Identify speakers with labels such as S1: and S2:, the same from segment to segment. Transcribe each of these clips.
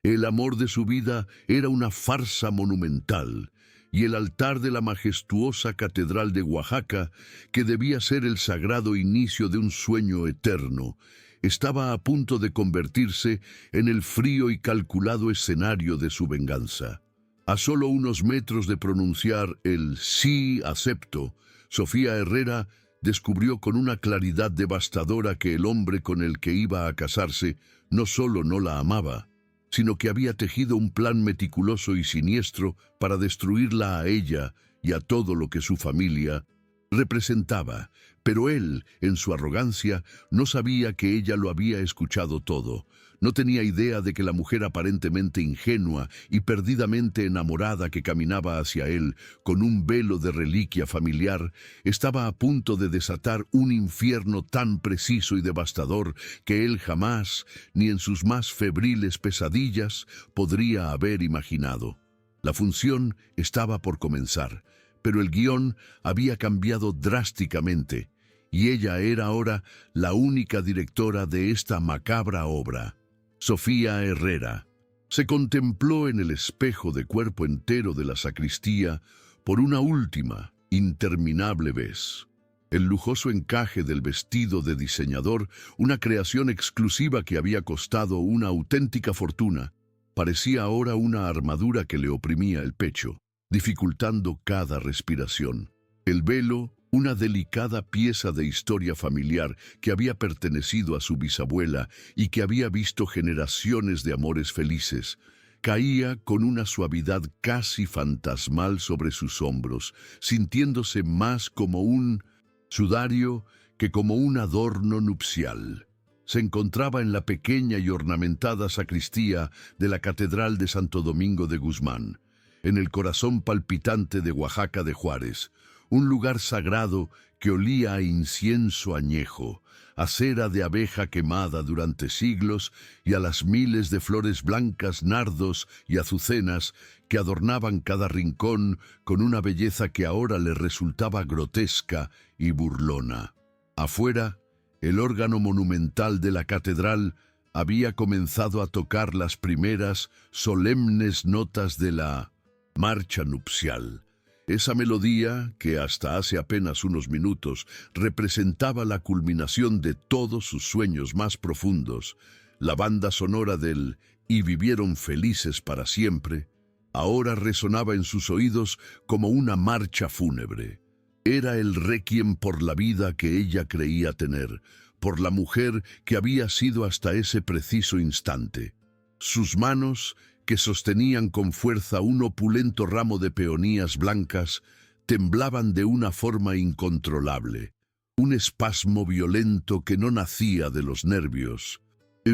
S1: El amor de su vida era una farsa monumental, y el altar de la majestuosa catedral de Oaxaca, que debía ser el sagrado inicio de un sueño eterno, estaba a punto de convertirse en el frío y calculado escenario de su venganza. A solo unos metros de pronunciar el «sí, acepto», Sofía Herrera descubrió con una claridad devastadora que el hombre con el que iba a casarse no solo no la amaba, sino que había tejido un plan meticuloso y siniestro para destruirla a ella y a todo lo que su familia representaba. Pero él, en su arrogancia, no sabía que ella lo había escuchado todo. No tenía idea de que la mujer aparentemente ingenua y perdidamente enamorada que caminaba hacia él con un velo de reliquia familiar estaba a punto de desatar un infierno tan preciso y devastador que él jamás, ni en sus más febriles pesadillas, podría haber imaginado. La función estaba por comenzar, pero el guión había cambiado drásticamente, y ella era ahora la única directora de esta macabra obra. Sofía Herrera se contempló en el espejo de cuerpo entero de la sacristía por una última, interminable vez. El lujoso encaje del vestido de diseñador, una creación exclusiva que había costado una auténtica fortuna, parecía ahora una armadura que le oprimía el pecho, dificultando cada respiración. El velo, una delicada pieza de historia familiar que había pertenecido a su bisabuela y que había visto generaciones de amores felices, caía con una suavidad casi fantasmal sobre sus hombros, sintiéndose más como un sudario que como un adorno nupcial. Se encontraba en la pequeña y ornamentada sacristía de la Catedral de Santo Domingo de Guzmán, en el corazón palpitante de Oaxaca de Juárez, un lugar sagrado que olía a incienso añejo, a cera de abeja quemada durante siglos y a las miles de flores blancas, nardos y azucenas que adornaban cada rincón con una belleza que ahora le resultaba grotesca y burlona. Afuera, el órgano monumental de la catedral había comenzado a tocar las primeras solemnes notas de la marcha nupcial. Esa melodía, que hasta hace apenas unos minutos representaba la culminación de todos sus sueños más profundos, la banda sonora del «Y vivieron felices para siempre», ahora resonaba en sus oídos como una marcha fúnebre. Era el requiem por la vida que ella creía tener, por la mujer que había sido hasta ese preciso instante. Sus manos, que sostenían con fuerza un opulento ramo de peonías blancas, temblaban de una forma incontrolable, un espasmo violento que no nacía de los nervios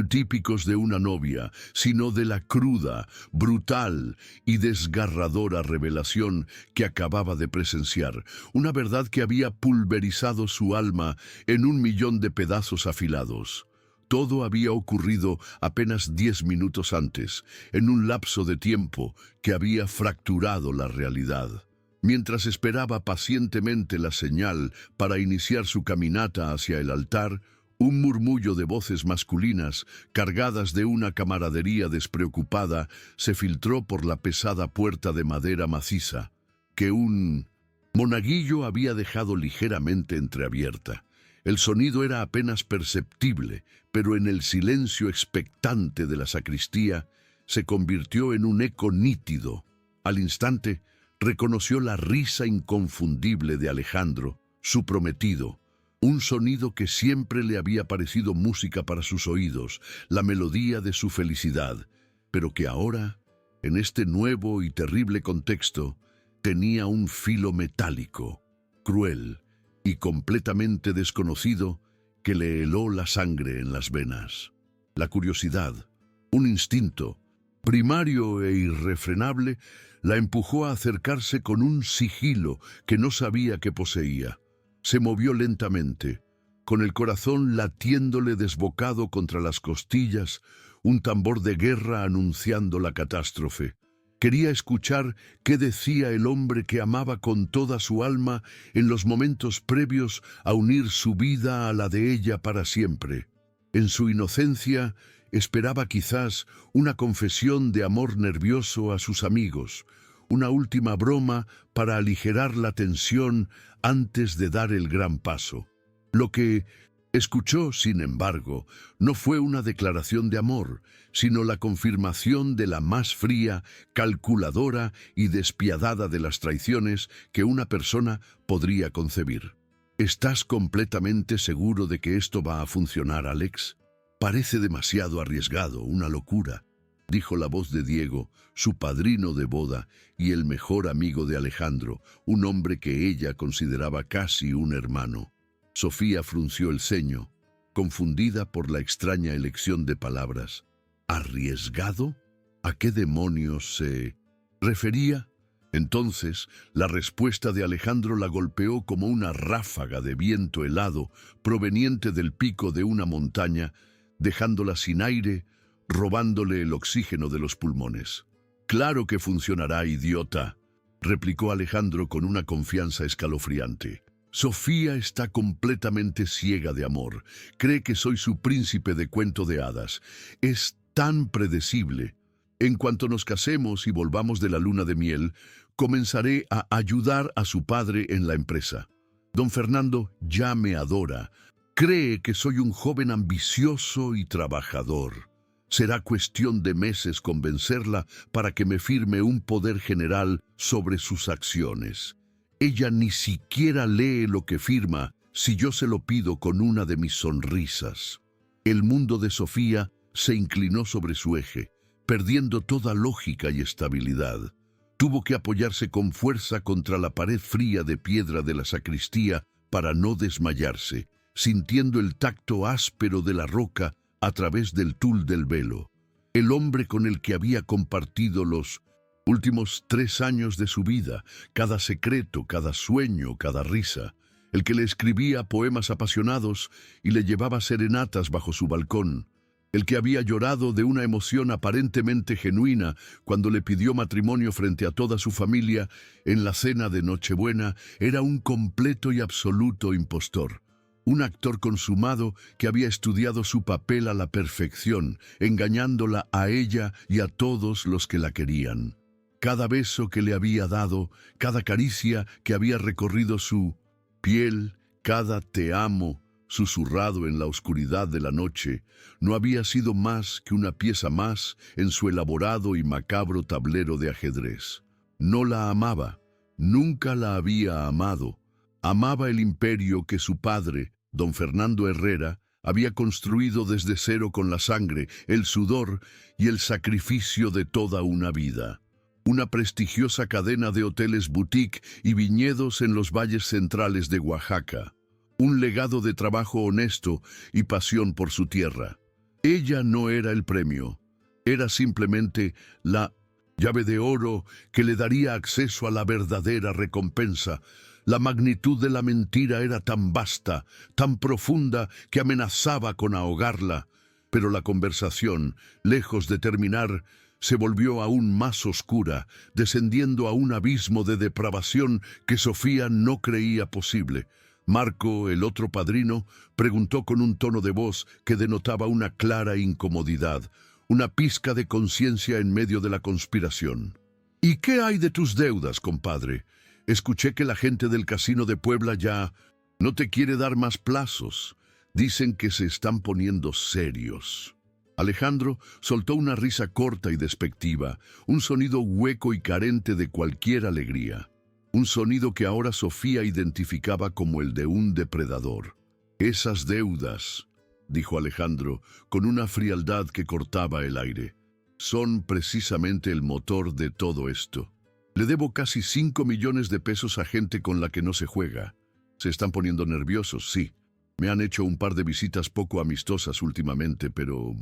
S1: típicos de una novia, sino de la cruda, brutal y desgarradora revelación que acababa de presenciar, una verdad que había pulverizado su alma en 1.000.000 de pedazos afilados. Todo había ocurrido apenas 10 minutos antes, en un lapso de tiempo que había fracturado la realidad. Mientras esperaba pacientemente la señal para iniciar su caminata hacia el altar, un murmullo de voces masculinas, cargadas de una camaradería despreocupada, se filtró por la pesada puerta de madera maciza, que un monaguillo había dejado ligeramente entreabierta. El sonido era apenas perceptible, pero en el silencio expectante de la sacristía se convirtió en un eco nítido. Al instante, reconoció la risa inconfundible de Alejandro, su prometido, un sonido que siempre le había parecido música para sus oídos, la melodía de su felicidad, pero que ahora, en este nuevo y terrible contexto, tenía un filo metálico, cruel y completamente desconocido que le heló la sangre en las venas. La curiosidad, un instinto, primario e irrefrenable, la empujó a acercarse con un sigilo que no sabía que poseía. Se movió lentamente, con el corazón latiéndole desbocado contra las costillas, un tambor de guerra anunciando la catástrofe. Quería escuchar qué decía el hombre que amaba con toda su alma en los momentos previos a unir su vida a la de ella para siempre. En su inocencia, esperaba quizás una confesión de amor nervioso a sus amigos, una última broma para aligerar la tensión antes de dar el gran paso. Lo que escuchó, sin embargo, no fue una declaración de amor, sino la confirmación de la más fría, calculadora y despiadada de las traiciones que una persona podría concebir. ¿Estás completamente seguro de que esto va a funcionar, Alex? Parece demasiado arriesgado, una locura, dijo la voz de Diego, su padrino de boda y el mejor amigo de Alejandro, un hombre que ella consideraba casi un hermano. Sofía frunció el ceño, confundida por la extraña elección de palabras. ¿Arriesgado? ¿A qué demonios se refería? Entonces, la respuesta de Alejandro la golpeó como una ráfaga de viento helado proveniente del pico de una montaña, dejándola sin aire, robándole el oxígeno de los pulmones. «Claro que funcionará, idiota», replicó Alejandro con una confianza escalofriante. «Sofía está completamente ciega de amor. Cree que soy su príncipe de cuento de hadas. Es tan predecible. En cuanto nos casemos y volvamos de la luna de miel, comenzaré a ayudar a su padre en la empresa. Don Fernando ya me adora. Cree que soy un joven ambicioso y trabajador. Será cuestión de meses convencerla para que me firme un poder general sobre sus acciones. Ella ni siquiera lee lo que firma si yo se lo pido con una de mis sonrisas». El mundo de Sofía se inclinó sobre su eje, perdiendo toda lógica y estabilidad. Tuvo que apoyarse con fuerza contra la pared fría de piedra de la sacristía para no desmayarse, sintiendo el tacto áspero de la roca a través del tul del velo. El hombre con el que había compartido los últimos 3 años de su vida, cada secreto, cada sueño, cada risa, el que le escribía poemas apasionados y le llevaba serenatas bajo su balcón, el que había llorado de una emoción aparentemente genuina cuando le pidió matrimonio frente a toda su familia en la cena de Nochebuena, era un completo y absoluto impostor. Un actor consumado que había estudiado su papel a la perfección, engañándola a ella y a todos los que la querían. Cada beso que le había dado, cada caricia que había recorrido su piel, cada te amo susurrado en la oscuridad de la noche, no había sido más que una pieza más en su elaborado y macabro tablero de ajedrez. No la amaba, nunca la había amado. Amaba el imperio que su padre, don Fernando Herrera, había construido desde cero con la sangre, el sudor y el sacrificio de toda una vida. Una prestigiosa cadena de hoteles boutique y viñedos en los valles centrales de Oaxaca. Un legado de trabajo honesto y pasión por su tierra. Ella no era el premio, era simplemente la llave de oro que le daría acceso a la verdadera recompensa. La magnitud de la mentira era tan vasta, tan profunda, que amenazaba con ahogarla. Pero la conversación, lejos de terminar, se volvió aún más oscura, descendiendo a un abismo de depravación que Sofía no creía posible. Marco, el otro padrino, preguntó con un tono de voz que denotaba una clara incomodidad, una pizca de conciencia en medio de la conspiración. «¿Y qué hay de tus deudas, compadre? Escuché que la gente del casino de Puebla ya no te quiere dar más plazos. Dicen que se están poniendo serios». Alejandro soltó una risa corta y despectiva, un sonido hueco y carente de cualquier alegría. Un sonido que ahora Sofía identificaba como el de un depredador. «Esas deudas», dijo Alejandro, con una frialdad que cortaba el aire, «son precisamente el motor de todo esto. Le debo casi 5 millones de pesos a gente con la que no se juega. Se están poniendo nerviosos, sí. Me han hecho un par de visitas poco amistosas últimamente, pero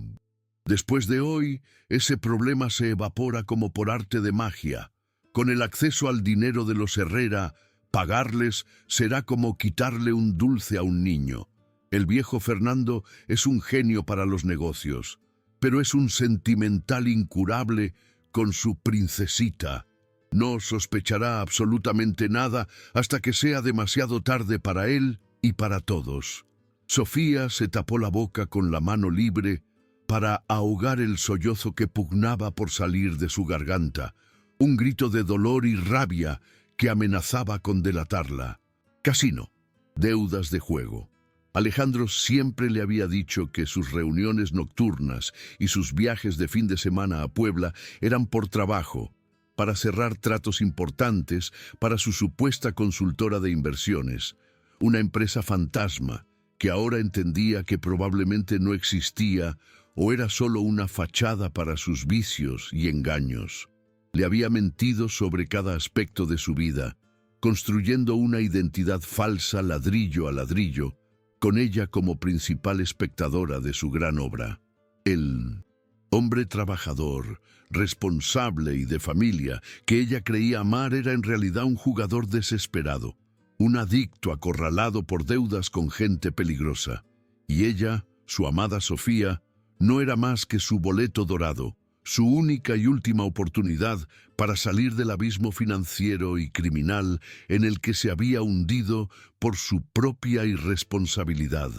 S1: después de hoy, ese problema se evapora como por arte de magia. Con el acceso al dinero de los Herrera, pagarles será como quitarle un dulce a un niño. El viejo Fernando es un genio para los negocios, pero es un sentimental incurable con su princesita. No sospechará absolutamente nada hasta que sea demasiado tarde para él y para todos». Sofía se tapó la boca con la mano libre para ahogar el sollozo que pugnaba por salir de su garganta, un grito de dolor y rabia que amenazaba con delatarla. Casino, deudas de juego. Alejandro siempre le había dicho que sus reuniones nocturnas y sus viajes de fin de semana a Puebla eran por trabajo, para cerrar tratos importantes para su supuesta consultora de inversiones, una empresa fantasma que ahora entendía que probablemente no existía o era solo una fachada para sus vicios y engaños. Le había mentido sobre cada aspecto de su vida, construyendo una identidad falsa ladrillo a ladrillo, con ella como principal espectadora de su gran obra. El hombre trabajador, responsable y de familia que ella creía amar era en realidad un jugador desesperado, un adicto acorralado por deudas con gente peligrosa. Y ella, su amada Sofía, no era más que su boleto dorado, su única y última oportunidad para salir del abismo financiero y criminal en el que se había hundido por su propia irresponsabilidad.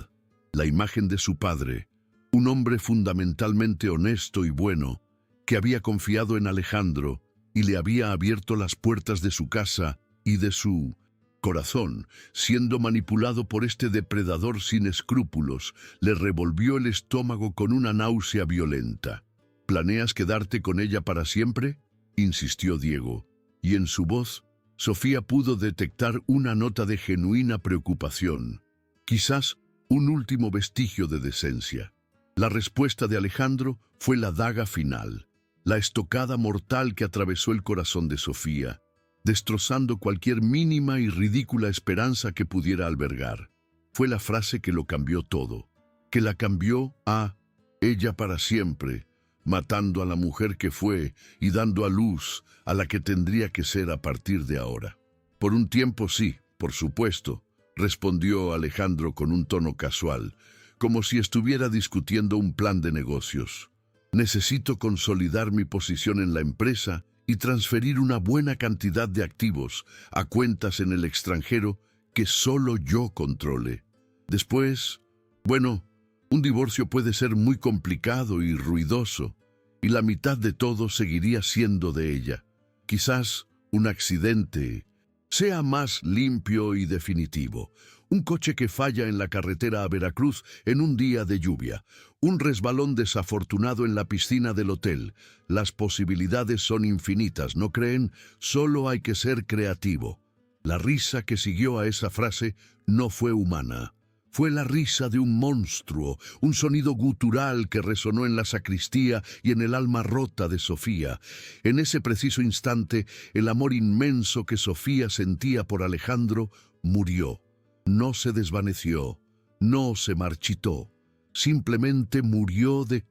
S1: La imagen de su padre, un hombre fundamentalmente honesto y bueno, que había confiado en Alejandro y le había abierto las puertas de su casa y de su corazón, siendo manipulado por este depredador sin escrúpulos, le revolvió el estómago con una náusea violenta. ¿Planeas quedarte con ella para siempre?, insistió Diego, y en su voz, Sofía pudo detectar una nota de genuina preocupación, quizás un último vestigio de decencia. La respuesta de Alejandro fue la daga final, la estocada mortal que atravesó el corazón de Sofía, destrozando cualquier mínima y ridícula esperanza que pudiera albergar. Fue la frase que lo cambió todo, que la cambió a ella para siempre, matando a la mujer que fue y dando a luz a la que tendría que ser a partir de ahora. Por un tiempo sí, por supuesto, respondió Alejandro con un tono casual, como si estuviera discutiendo un plan de negocios. Necesito consolidar mi posición en la empresa y transferir una buena cantidad de activos a cuentas en el extranjero que solo yo controle. Después, bueno, un divorcio puede ser muy complicado y ruidoso, y la mitad de todo seguiría siendo de ella. Quizás un accidente sea más limpio y definitivo. Un coche que falla en la carretera a Veracruz en un día de lluvia. Un resbalón desafortunado en la piscina del hotel. Las posibilidades son infinitas, ¿no creen? Solo hay que ser creativo. La risa que siguió a esa frase no fue humana. Fue la risa de un monstruo, un sonido gutural que resonó en la sacristía y en el alma rota de Sofía. En ese preciso instante, el amor inmenso que Sofía sentía por Alejandro murió. No se desvaneció, no se marchitó, simplemente murió de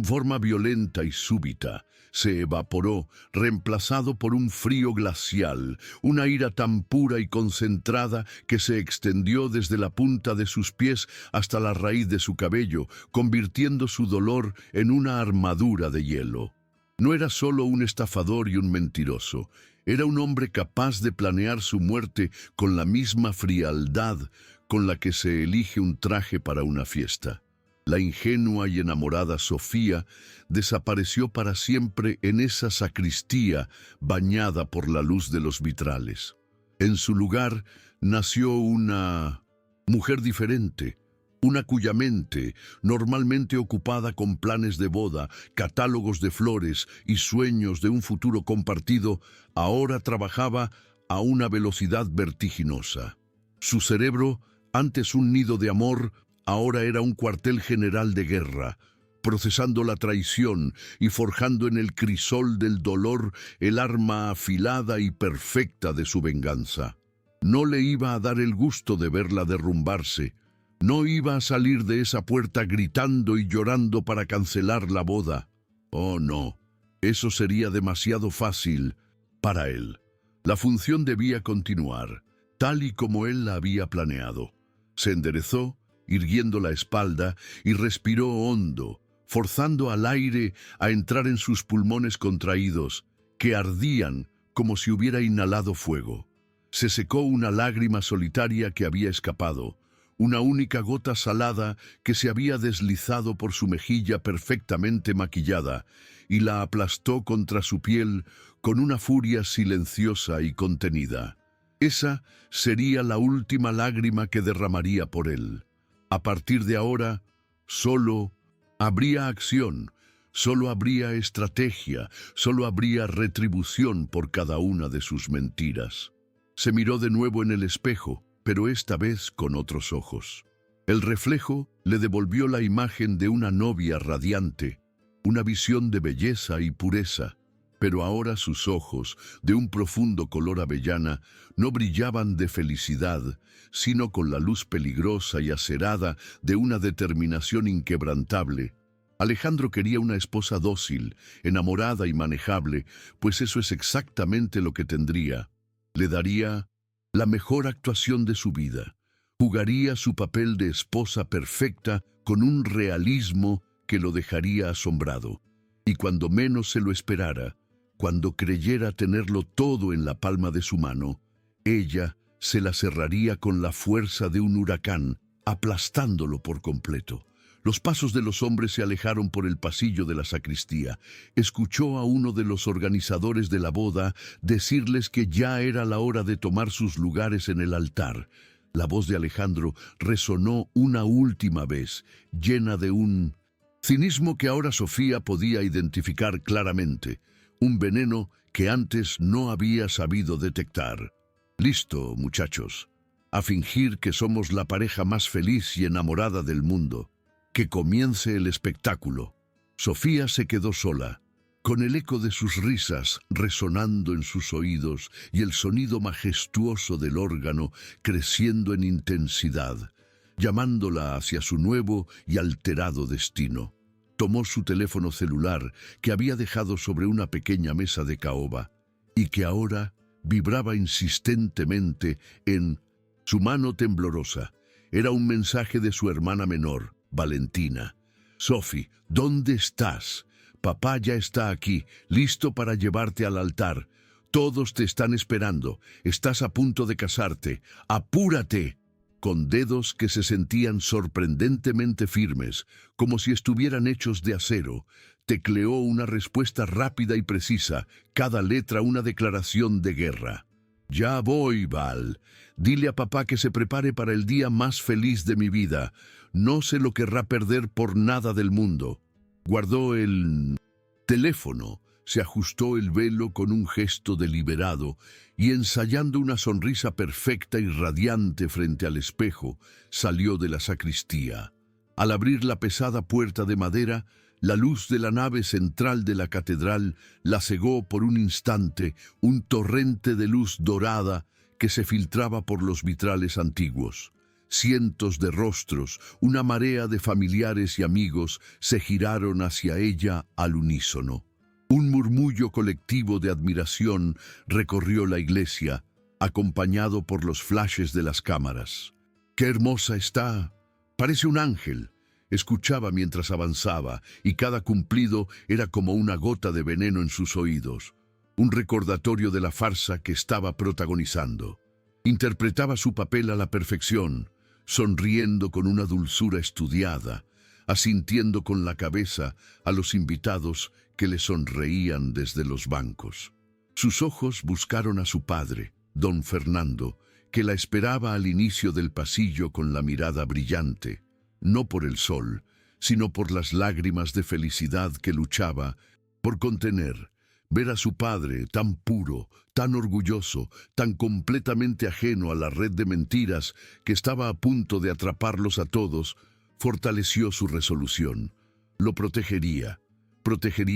S1: forma violenta y súbita. Se evaporó, reemplazado por un frío glacial, una ira tan pura y concentrada que se extendió desde la punta de sus pies hasta la raíz de su cabello, convirtiendo su dolor en una armadura de hielo. No era solo un estafador y un mentiroso, era un hombre capaz de planear su muerte con la misma frialdad con la que se elige un traje para una fiesta. La ingenua y enamorada Sofía desapareció para siempre en esa sacristía bañada por la luz de los vitrales. En su lugar nació una mujer diferente, una cuya mente, normalmente ocupada con planes de boda, catálogos de flores y sueños de un futuro compartido, ahora trabajaba a una velocidad vertiginosa. Su cerebro, antes un nido de amor, ahora era un cuartel general de guerra, procesando la traición y forjando en el crisol del dolor el arma afilada y perfecta de su venganza. No le iba a dar el gusto de verla derrumbarse. No iba a salir de esa puerta gritando y llorando para cancelar la boda. Oh, no, eso sería demasiado fácil para él. La función debía continuar, tal y como él la había planeado. Se enderezó, irguiendo la espalda, y respiró hondo, forzando al aire a entrar en sus pulmones contraídos, que ardían como si hubiera inhalado fuego. Se secó una lágrima solitaria que había escapado, una única gota salada que se había deslizado por su mejilla perfectamente maquillada y la aplastó contra su piel con una furia silenciosa y contenida. Esa sería la última lágrima que derramaría por él. A partir de ahora, solo habría acción, solo habría estrategia, solo habría retribución por cada una de sus mentiras. Se miró de nuevo en el espejo, pero esta vez con otros ojos. El reflejo le devolvió la imagen de una novia radiante, una visión de belleza y pureza, pero ahora sus ojos, de un profundo color avellana, no brillaban de felicidad, sino con la luz peligrosa y acerada de una determinación inquebrantable. Alejandro quería una esposa dócil, enamorada y manejable, pues eso es exactamente lo que tendría. Le daría la mejor actuación de su vida. Jugaría su papel de esposa perfecta con un realismo que lo dejaría asombrado. Y cuando menos se lo esperara, cuando creyera tenerlo todo en la palma de su mano, ella se la cerraría con la fuerza de un huracán, aplastándolo por completo. Los pasos de los hombres se alejaron por el pasillo de la sacristía. Escuchó a uno de los organizadores de la boda decirles que ya era la hora de tomar sus lugares en el altar. La voz de Alejandro resonó una última vez, llena de un cinismo que ahora Sofía podía identificar claramente, un veneno que antes no había sabido detectar. «Listo, muchachos, a fingir que somos la pareja más feliz y enamorada del mundo. Que comience el espectáculo». Sofía se quedó sola, con el eco de sus risas resonando en sus oídos y el sonido majestuoso del órgano creciendo en intensidad, llamándola hacia su nuevo y alterado destino. Tomó su teléfono celular que había dejado sobre una pequeña mesa de caoba y que ahora vibraba insistentemente en su mano temblorosa. Era un mensaje de su hermana menor, Valentina. «Sophie, ¿dónde estás? Papá ya está aquí, listo para llevarte al altar. Todos te están esperando. Estás a punto de casarte. ¡Apúrate!». Con dedos que se sentían sorprendentemente firmes, como si estuvieran hechos de acero, tecleó una respuesta rápida y precisa, cada letra una declaración de guerra. «Ya voy, Val. Dile a papá que se prepare para el día más feliz de mi vida. No se lo querrá perder por nada del mundo». Guardó el teléfono, se ajustó el velo con un gesto deliberado y, ensayando una sonrisa perfecta y radiante frente al espejo, salió de la sacristía. Al abrir la pesada puerta de madera, la luz de la nave central de la catedral la cegó por un instante un torrente de luz dorada que se filtraba por los vitrales antiguos. Cientos de rostros, una marea de familiares y amigos se giraron hacia ella al unísono. Un murmullo colectivo de admiración recorrió la iglesia, acompañado por los flashes de las cámaras. «¡Qué hermosa está! Parece un ángel», escuchaba mientras avanzaba, y cada cumplido era como una gota de veneno en sus oídos, un recordatorio de la farsa que estaba protagonizando. Interpretaba su papel a la perfección, sonriendo con una dulzura estudiada, asintiendo con la cabeza a los invitados que le sonreían desde los bancos. Sus ojos buscaron a su padre, don Fernando, que la esperaba al inicio del pasillo con la mirada brillante, no por el sol, sino por las lágrimas de felicidad que luchaba por contener. Ver a su padre tan puro, tan orgulloso, tan completamente ajeno a la red de mentiras que estaba a punto de atraparlos a todos, fortaleció su resolución. Lo protegería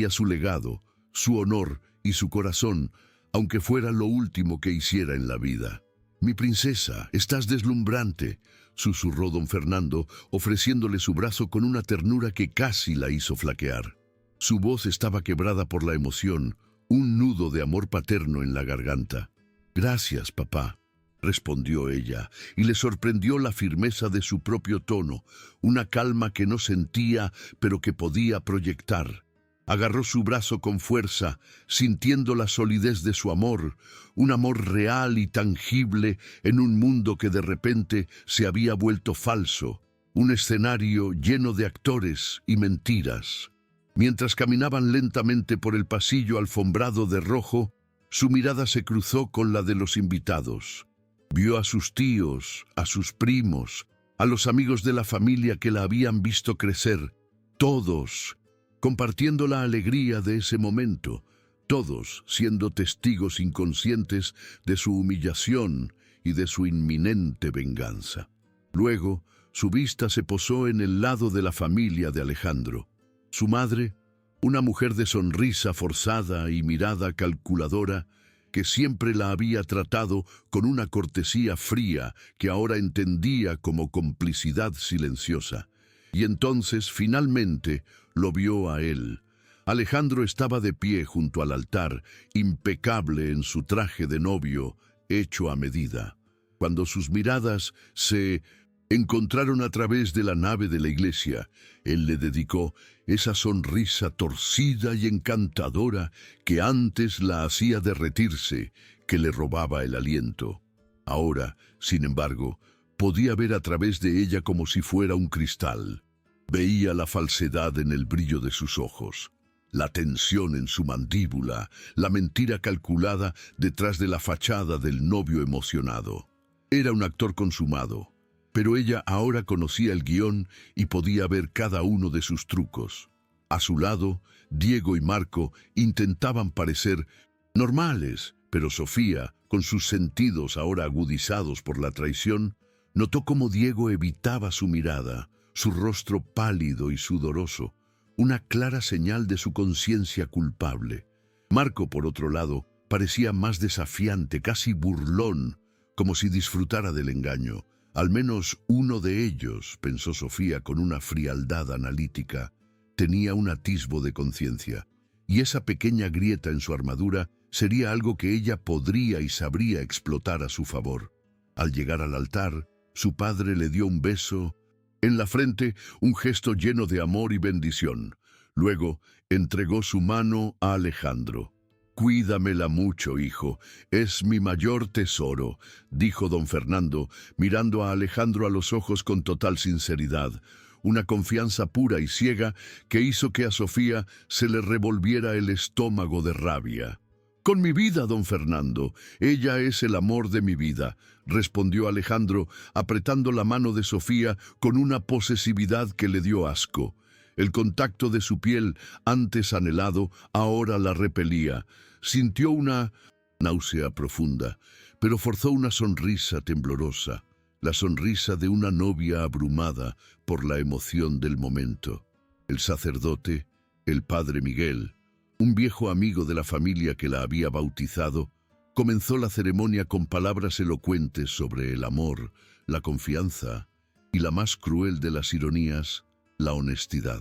S1: su legado, su honor y su corazón, aunque fuera lo último que hiciera en la vida. «Mi princesa, estás deslumbrante», susurró don Fernando, ofreciéndole su brazo con una ternura que casi la hizo flaquear. Su voz estaba quebrada por la emoción, un nudo de amor paterno en la garganta. «Gracias, papá», respondió ella, y le sorprendió la firmeza de su propio tono, una calma que no sentía, pero que podía proyectar. Agarró su brazo con fuerza, sintiendo la solidez de su amor, un amor real y tangible en un mundo que de repente se había vuelto falso, un escenario lleno de actores y mentiras. Mientras caminaban lentamente por el pasillo alfombrado de rojo, su mirada se cruzó con la de los invitados. Vio a sus tíos, a sus primos, a los amigos de la familia que la habían visto crecer, todos compartiendo la alegría de ese momento, todos siendo testigos inconscientes de su humillación y de su inminente venganza. Luego, su vista se posó en el lado de la familia de Alejandro. Su madre, una mujer de sonrisa forzada y mirada calculadora, que siempre la había tratado con una cortesía fría que ahora entendía como complicidad silenciosa. Y entonces, finalmente, lo vio a él. Alejandro estaba de pie junto al altar, impecable en su traje de novio, hecho a medida. Cuando sus miradas se encontraron a través de la nave de la iglesia, él le dedicó esa sonrisa torcida y encantadora que antes la hacía derretirse, que le robaba el aliento. Ahora, sin embargo, podía ver a través de ella como si fuera un cristal. Veía la falsedad en el brillo de sus ojos, la tensión en su mandíbula, la mentira calculada detrás de la fachada del novio emocionado. Era un actor consumado, pero ella ahora conocía el guión y podía ver cada uno de sus trucos. A su lado, Diego y Marco intentaban parecer normales, pero Sofía, con sus sentidos ahora agudizados por la traición, notó cómo Diego evitaba su mirada, su rostro pálido y sudoroso, una clara señal de su conciencia culpable. Marco, por otro lado, parecía más desafiante, casi burlón, como si disfrutara del engaño. Al menos uno de ellos, pensó Sofía con una frialdad analítica, tenía un atisbo de conciencia, y esa pequeña grieta en su armadura sería algo que ella podría y sabría explotar a su favor. Al llegar al altar, su padre le dio un beso en la frente, un gesto lleno de amor y bendición. Luego entregó su mano a Alejandro. «Cuídamela mucho, hijo, es mi mayor tesoro», dijo don Fernando, mirando a Alejandro a los ojos con total sinceridad, una confianza pura y ciega que hizo que a Sofía se le revolviera el estómago de rabia. «Con mi vida, don Fernando, ella es el amor de mi vida», respondió Alejandro, apretando la mano de Sofía con una posesividad que le dio asco. El contacto de su piel, antes anhelado, ahora la repelía. Sintió una náusea profunda, pero forzó una sonrisa temblorosa, la sonrisa de una novia abrumada por la emoción del momento. El sacerdote, el padre Miguel, un viejo amigo de la familia que la había bautizado, comenzó la ceremonia con palabras elocuentes sobre el amor, la confianza y la más cruel de las ironías, la honestidad.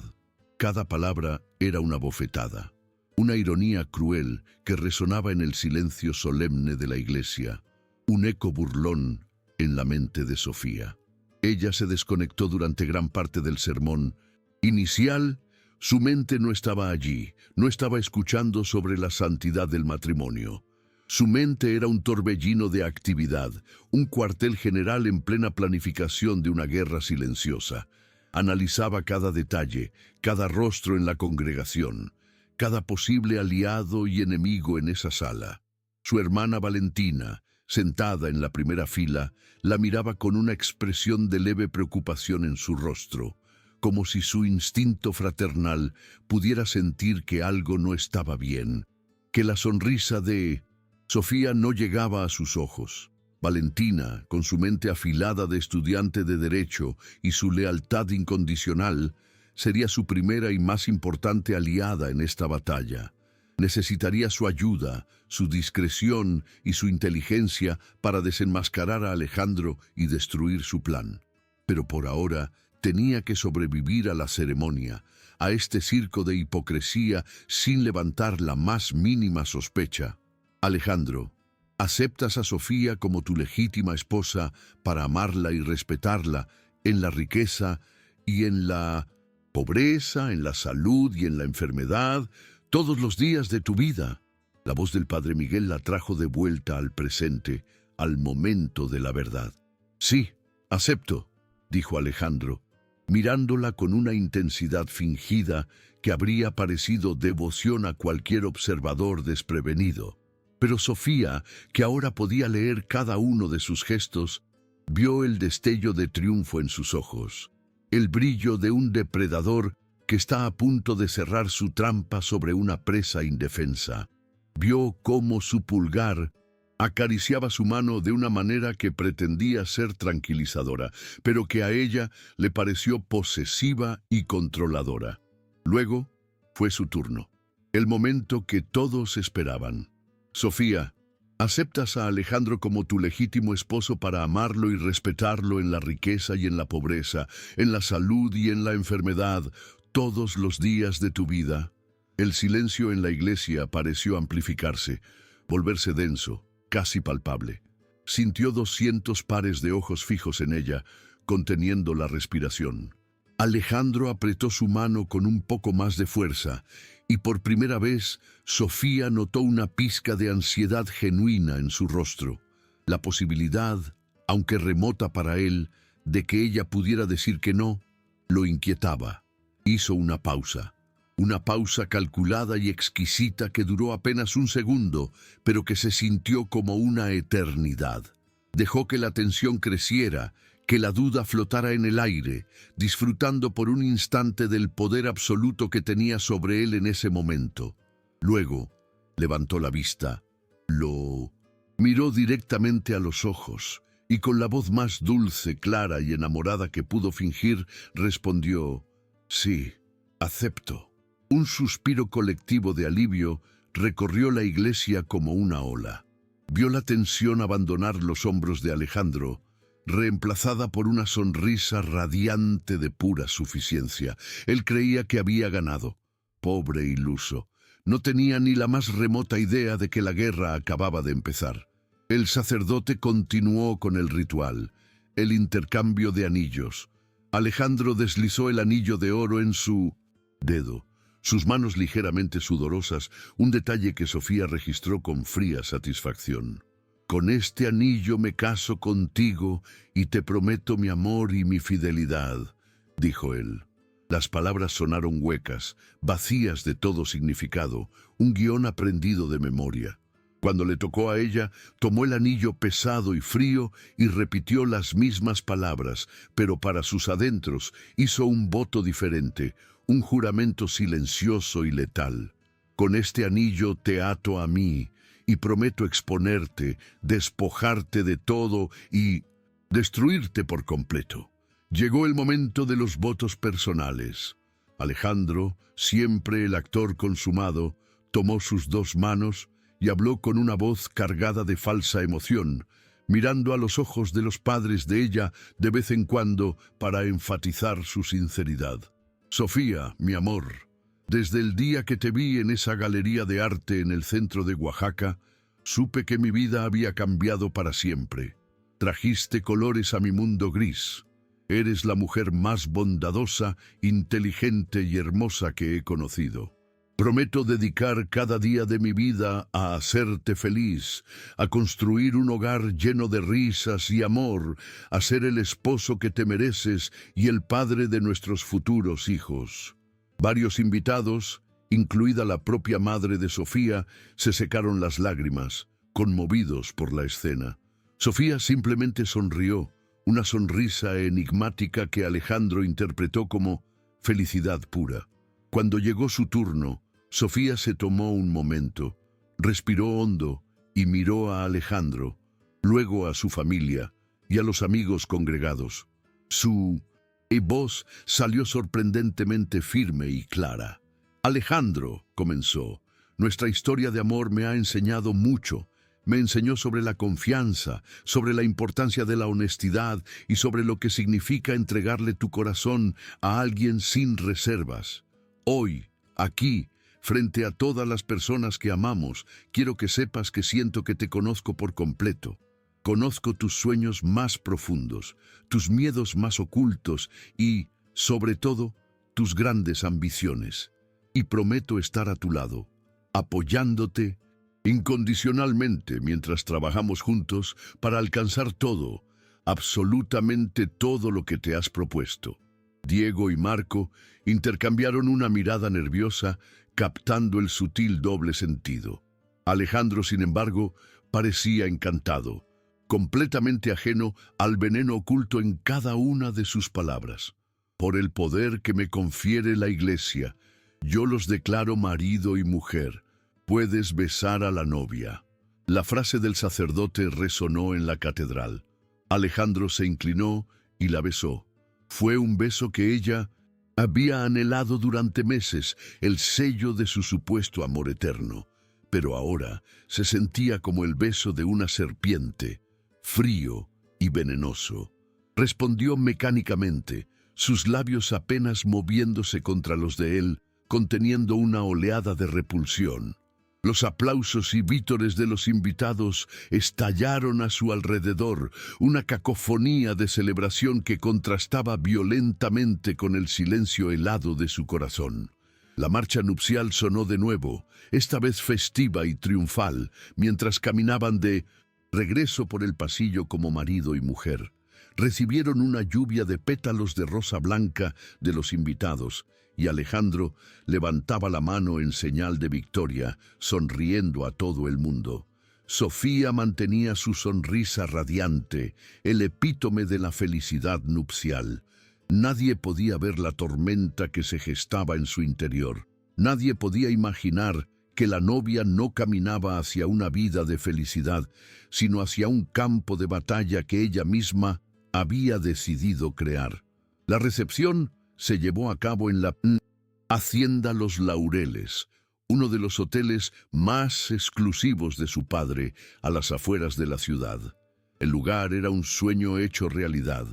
S1: Cada palabra era una bofetada, una ironía cruel que resonaba en el silencio solemne de la iglesia, un eco burlón en la mente de Sofía. Ella se desconectó durante gran parte del sermón inicial. Su mente no estaba allí, no estaba escuchando sobre la santidad del matrimonio. Su mente era un torbellino de actividad, un cuartel general en plena planificación de una guerra silenciosa. Analizaba cada detalle, cada rostro en la congregación, cada posible aliado y enemigo en esa sala. Su hermana Valentina, sentada en la primera fila, la miraba con una expresión de leve preocupación en su rostro, como si su instinto fraternal pudiera sentir que algo no estaba bien, que la sonrisa de Sofía no llegaba a sus ojos. Valentina, con su mente afilada de estudiante de Derecho y su lealtad incondicional, sería su primera y más importante aliada en esta batalla. Necesitaría su ayuda, su discreción y su inteligencia para desenmascarar a Alejandro y destruir su plan. Pero por ahora tenía que sobrevivir a la ceremonia, a este circo de hipocresía sin levantar la más mínima sospecha. Alejandro, ¿aceptas a Sofía como tu legítima esposa para amarla y respetarla en la riqueza y en la pobreza, en la salud y en la enfermedad, todos los días de tu vida. La voz del padre Miguel la trajo de vuelta al presente, al momento de la verdad. Sí, acepto, dijo Alejandro, mirándola con una intensidad fingida que habría parecido devoción a cualquier observador desprevenido. Pero Sofía, que ahora podía leer cada uno de sus gestos, vio el destello de triunfo en sus ojos, el brillo de un depredador que está a punto de cerrar su trampa sobre una presa indefensa. Vio cómo su pulgar acariciaba su mano de una manera que pretendía ser tranquilizadora, pero que a ella le pareció posesiva y controladora. Luego fue su turno, el momento que todos esperaban. Sofía, ¿aceptas a Alejandro como tu legítimo esposo para amarlo y respetarlo en la riqueza y en la pobreza, en la salud y en la enfermedad, todos los días de tu vida? El silencio en la iglesia pareció amplificarse, volverse denso, casi palpable. Sintió 200 pares de ojos fijos en ella, conteniendo la respiración. Alejandro apretó su mano con un poco más de fuerza, y por primera vez Sofía notó una pizca de ansiedad genuina en su rostro. La posibilidad, aunque remota para él, de que ella pudiera decir que no, lo inquietaba. Hizo una pausa calculada y exquisita que duró apenas un segundo, pero que se sintió como una eternidad. Dejó que la tensión creciera, que la duda flotara en el aire, disfrutando por un instante del poder absoluto que tenía sobre él en ese momento. Luego, levantó la vista, lo miró directamente a los ojos, y con la voz más dulce, clara y enamorada que pudo fingir, respondió: «Sí, acepto». Un suspiro colectivo de alivio recorrió la iglesia como una ola. Vio la tensión abandonar los hombros de Alejandro, reemplazada por una sonrisa radiante de pura suficiencia. Él creía que había ganado. Pobre iluso. No tenía ni la más remota idea de que la guerra acababa de empezar. El sacerdote continuó con el ritual, el intercambio de anillos. Alejandro deslizó el anillo de oro en su dedo, sus manos ligeramente sudorosas, un detalle que Sofía registró con fría satisfacción. «Con este anillo me caso contigo y te prometo mi amor y mi fidelidad», dijo él. Las palabras sonaron huecas, vacías de todo significado, un guión aprendido de memoria. Cuando le tocó a ella, tomó el anillo pesado y frío y repitió las mismas palabras, pero para sus adentros hizo un voto diferente, un juramento silencioso y letal. «Con este anillo te ato a mí y prometo exponerte, despojarte de todo y destruirte por completo». Llegó el momento de los votos personales. Alejandro, siempre el actor consumado, tomó sus dos manos y habló con una voz cargada de falsa emoción, mirando a los ojos de los padres de ella de vez en cuando para enfatizar su sinceridad. «Sofía, mi amor, desde el día que te vi en esa galería de arte en el centro de Oaxaca, supe que mi vida había cambiado para siempre. Trajiste colores a mi mundo gris. Eres la mujer más bondadosa, inteligente y hermosa que he conocido. Prometo dedicar cada día de mi vida a hacerte feliz, a construir un hogar lleno de risas y amor, a ser el esposo que te mereces y el padre de nuestros futuros hijos». Varios invitados, incluida la propia madre de Sofía, se secaron las lágrimas, conmovidos por la escena. Sofía simplemente sonrió, una sonrisa enigmática que Alejandro interpretó como felicidad pura. Cuando llegó su turno, Sofía se tomó un momento, respiró hondo y miró a Alejandro, luego a su familia y a los amigos congregados. Su voz salió sorprendentemente firme y clara. «Alejandro», comenzó, «nuestra historia de amor me ha enseñado mucho. Me enseñó sobre la confianza, sobre la importancia de la honestidad y sobre lo que significa entregarle tu corazón a alguien sin reservas. Hoy, aquí, frente a todas las personas que amamos, quiero que sepas que siento que te conozco por completo. Conozco tus sueños más profundos, tus miedos más ocultos y, sobre todo, tus grandes ambiciones. Y prometo estar a tu lado, apoyándote incondicionalmente mientras trabajamos juntos para alcanzar todo, absolutamente todo lo que te has propuesto. Diego y Marco intercambiaron una mirada nerviosa, captando el sutil doble sentido. Alejandro, sin embargo, parecía encantado, completamente ajeno al veneno oculto en cada una de sus palabras. Por el poder que me confiere la Iglesia, yo los declaro marido y mujer. Puedes besar a la novia. La frase del sacerdote resonó en la catedral. Alejandro se inclinó y la besó. Fue un beso que ella había anhelado durante meses, el sello de su supuesto amor eterno. Pero ahora se sentía como el beso de una serpiente, frío y venenoso. Respondió mecánicamente, sus labios apenas moviéndose contra los de él, conteniendo una oleada de repulsión. Los aplausos y vítores de los invitados estallaron a su alrededor, una cacofonía de celebración que contrastaba violentamente con el silencio helado de su corazón. La marcha nupcial sonó de nuevo, esta vez festiva y triunfal, mientras caminaban de regreso por el pasillo como marido y mujer. Recibieron una lluvia de pétalos de rosa blanca de los invitados, y Alejandro levantaba la mano en señal de victoria, sonriendo a todo el mundo. Sofía mantenía su sonrisa radiante, el epítome de la felicidad nupcial. Nadie podía ver la tormenta que se gestaba en su interior. Nadie podía imaginar que la novia no caminaba hacia una vida de felicidad, sino hacia un campo de batalla que ella misma había decidido crear. La recepción se llevó a cabo en la Hacienda Los Laureles, uno de los hoteles más exclusivos de su padre, a las afueras de la ciudad. El lugar era un sueño hecho realidad,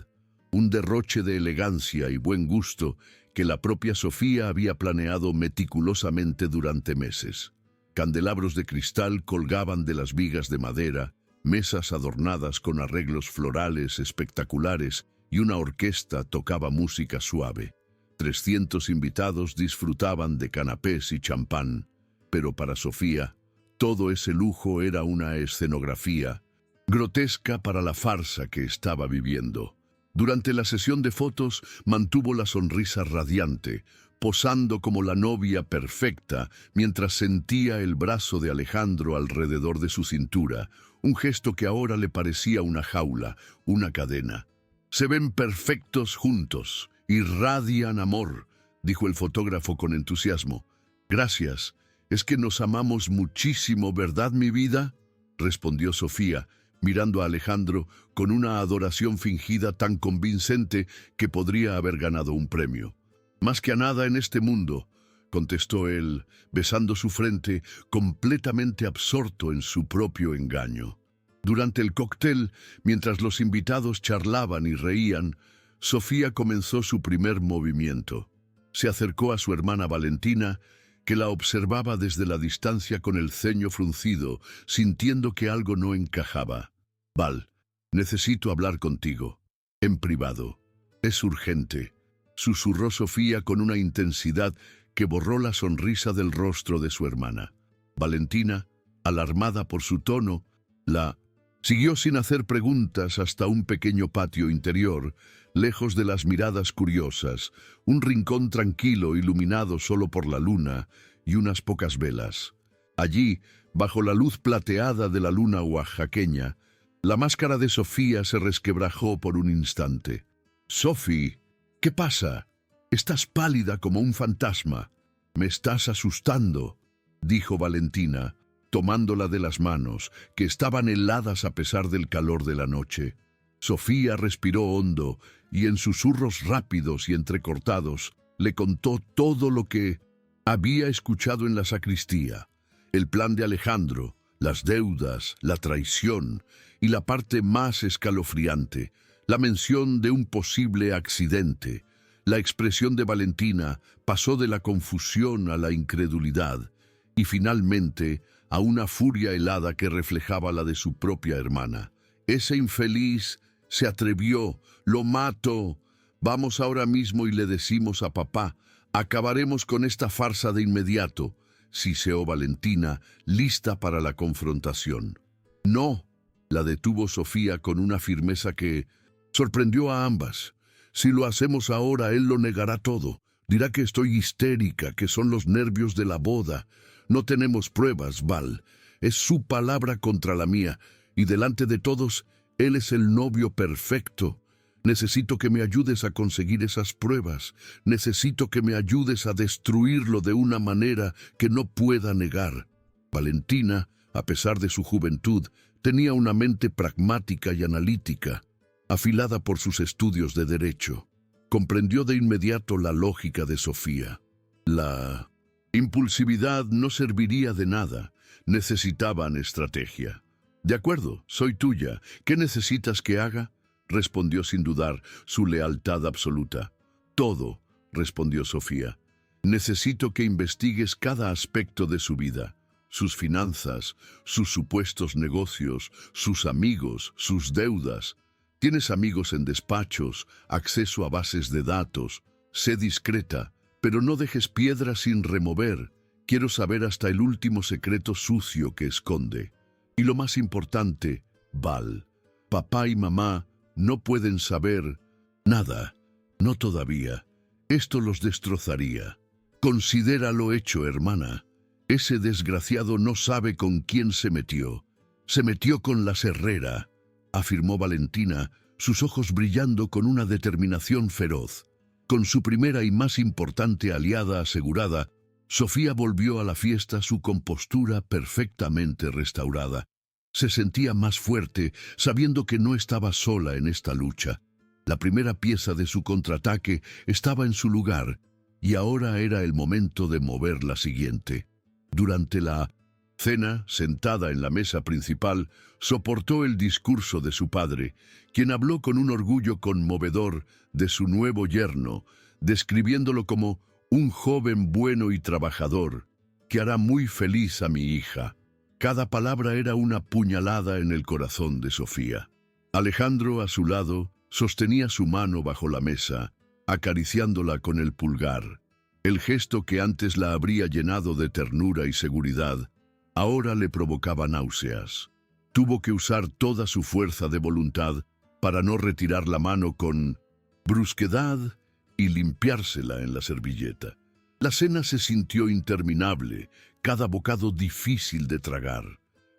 S1: un derroche de elegancia y buen gusto que la propia Sofía había planeado meticulosamente durante meses. Candelabros de cristal colgaban de las vigas de madera, mesas adornadas con arreglos florales espectaculares y una orquesta tocaba música suave. 300 invitados disfrutaban de canapés y champán, pero para Sofía, todo ese lujo era una escenografía grotesca para la farsa que estaba viviendo. Durante la sesión de fotos mantuvo la sonrisa radiante, posando como la novia perfecta mientras sentía el brazo de Alejandro alrededor de su cintura, un gesto que ahora le parecía una jaula, una cadena. «Se ven perfectos juntos, irradian amor», dijo el fotógrafo con entusiasmo. «Gracias, es que nos amamos muchísimo, ¿verdad, mi vida?», respondió Sofía, mirando a Alejandro con una adoración fingida tan convincente que podría haber ganado un premio. «Más que a nada en este mundo», contestó él, besando su frente, completamente absorto en su propio engaño. Durante el cóctel, mientras los invitados charlaban y reían, Sofía comenzó su primer movimiento. Se acercó a su hermana Valentina, que la observaba desde la distancia con el ceño fruncido, sintiendo que algo no encajaba. «Val, necesito hablar contigo. En privado. Es urgente», susurró Sofía con una intensidad que borró la sonrisa del rostro de su hermana. Valentina, alarmada por su tono, la siguió sin hacer preguntas hasta un pequeño patio interior, lejos de las miradas curiosas, un rincón tranquilo iluminado solo por la luna y unas pocas velas. Allí, bajo la luz plateada de la luna oaxaqueña, la máscara de Sofía se resquebrajó por un instante. «Sofi, ¿qué pasa? Estás pálida como un fantasma. Me estás asustando», dijo Valentina, tomándola de las manos, que estaban heladas a pesar del calor de la noche. Sofía respiró hondo y en susurros rápidos y entrecortados le contó todo lo que había escuchado en la sacristía, el plan de Alejandro, las deudas, la traición y la parte más escalofriante, la mención de un posible accidente. La expresión de Valentina pasó de la confusión a la incredulidad y finalmente a una furia helada que reflejaba la de su propia hermana. «Ese infeliz se atrevió, lo mato. Vamos ahora mismo y le decimos a papá», Acabaremos con esta farsa de inmediato, siseó Valentina, lista para la confrontación. No, la detuvo Sofía con una firmeza que sorprendió a ambas. Si lo hacemos ahora, él lo negará todo. Dirá que estoy histérica, que son los nervios de la boda. No tenemos pruebas, Val. Es su palabra contra la mía, y delante de todos, él es el novio perfecto. Necesito que me ayudes a conseguir esas pruebas. Necesito que me ayudes a destruirlo de una manera que no pueda negar. Valentina, a pesar de su juventud, tenía una mente pragmática y analítica, afilada por sus estudios de derecho. Comprendió de inmediato la lógica de Sofía. La impulsividad no serviría de nada. Necesitaban estrategia. De acuerdo, soy tuya. ¿Qué necesitas que haga? Respondió sin dudar, su lealtad absoluta. Todo, respondió Sofía. Necesito que investigues cada aspecto de su vida. Sus finanzas, sus supuestos negocios, sus amigos, sus deudas. Tienes amigos en despachos, acceso a bases de datos. Sé discreta, pero no dejes piedra sin remover. Quiero saber hasta el último secreto sucio que esconde. Y lo más importante, Val, papá y mamá no pueden saber nada, no todavía. Esto los destrozaría. Considéralo hecho, hermana. Ese desgraciado no sabe con quién se metió. Se metió con la Herrera, afirmó Valentina, sus ojos brillando con una determinación feroz. Con su primera y más importante aliada asegurada, Sofía volvió a la fiesta su compostura perfectamente restaurada. Se sentía más fuerte, sabiendo que no estaba sola en esta lucha. La primera pieza de su contraataque estaba en su lugar, y ahora era el momento de mover la siguiente. Durante la cena, sentada en la mesa principal, soportó el discurso de su padre, quien habló con un orgullo conmovedor de su nuevo yerno, describiéndolo como un joven bueno y trabajador, que hará muy feliz a mi hija. Cada palabra era una puñalada en el corazón de Sofía. Alejandro, a su lado, sostenía su mano bajo la mesa, acariciándola con el pulgar. El gesto que antes la habría llenado de ternura y seguridad, ahora le provocaba náuseas. Tuvo que usar toda su fuerza de voluntad para no retirar la mano con brusquedad y limpiársela en la servilleta. La cena se sintió interminable, cada bocado difícil de tragar.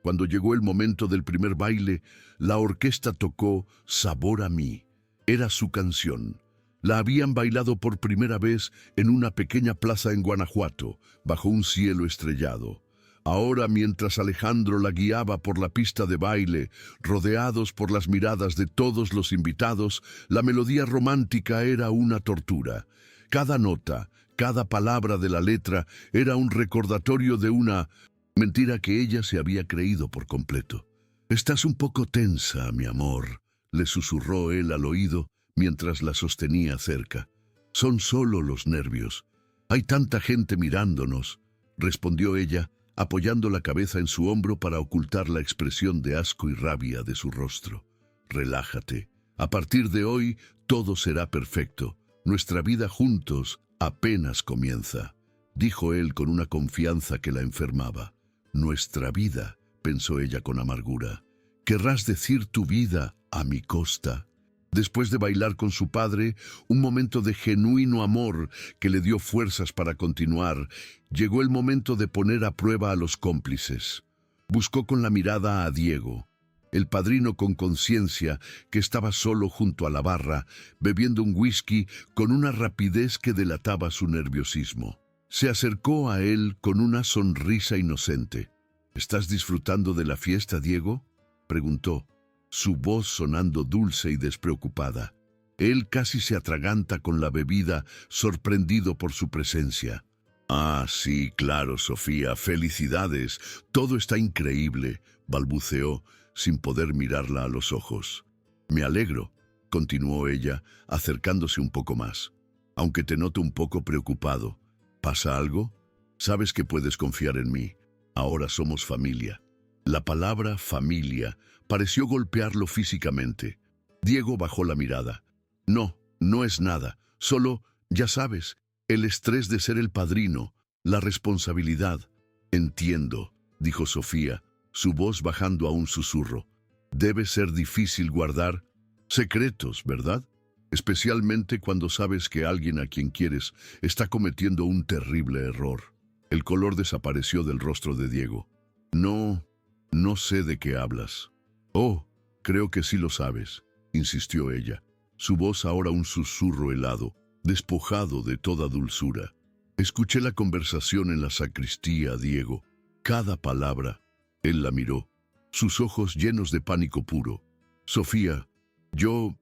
S1: Cuando llegó el momento del primer baile, la orquesta tocó Sabor a mí. Era su canción. La habían bailado por primera vez en una pequeña plaza en Guanajuato, bajo un cielo estrellado. Ahora, mientras Alejandro la guiaba por la pista de baile, rodeados por las miradas de todos los invitados, la melodía romántica era una tortura. Cada nota, cada palabra de la letra era un recordatorio de una mentira que ella se había creído por completo. «Estás un poco tensa, mi amor», le susurró él al oído mientras la sostenía cerca. «Son solo los nervios. Hay tanta gente mirándonos», respondió ella, apoyando la cabeza en su hombro para ocultar la expresión de asco y rabia de su rostro. «Relájate. A partir de hoy, todo será perfecto. Nuestra vida juntos apenas comienza», dijo él con una confianza que la enfermaba. «Nuestra vida», pensó ella con amargura. «¿Querrás decir tu vida a mi costa?» Después de bailar con su padre, un momento de genuino amor que le dio fuerzas para continuar, llegó el momento de poner a prueba a los cómplices. Buscó con la mirada a Diego, el padrino con conciencia que estaba solo junto a la barra, bebiendo un whisky con una rapidez que delataba su nerviosismo. Se acercó a él con una sonrisa inocente. «¿Estás disfrutando de la fiesta, Diego?», preguntó, su voz sonando dulce y despreocupada. Él casi se atraganta con la bebida, sorprendido por su presencia. «Ah, sí, claro, Sofía, felicidades. Todo está increíble», balbuceó, sin poder mirarla a los ojos. «Me alegro», continuó ella, acercándose un poco más. «Aunque te noto un poco preocupado. ¿Pasa algo? Sabes que puedes confiar en mí. Ahora somos familia». La palabra familia pareció golpearlo físicamente. Diego bajó la mirada. «No, no es nada. Solo, ya sabes, El estrés de ser el padrino, la responsabilidad. Entiendo, dijo Sofía, su voz bajando a un susurro. Debe ser difícil guardar secretos, ¿verdad? Especialmente cuando sabes que alguien a quien quieres está cometiendo un terrible error. El color desapareció del rostro de Diego. No sé de qué hablas. Oh, creo que sí lo sabes, insistió ella, su voz ahora un susurro helado, despojado de toda dulzura. Escuché la conversación en la sacristía, Diego. Cada palabra. Él la miró, sus ojos llenos de pánico puro. Sofía, yo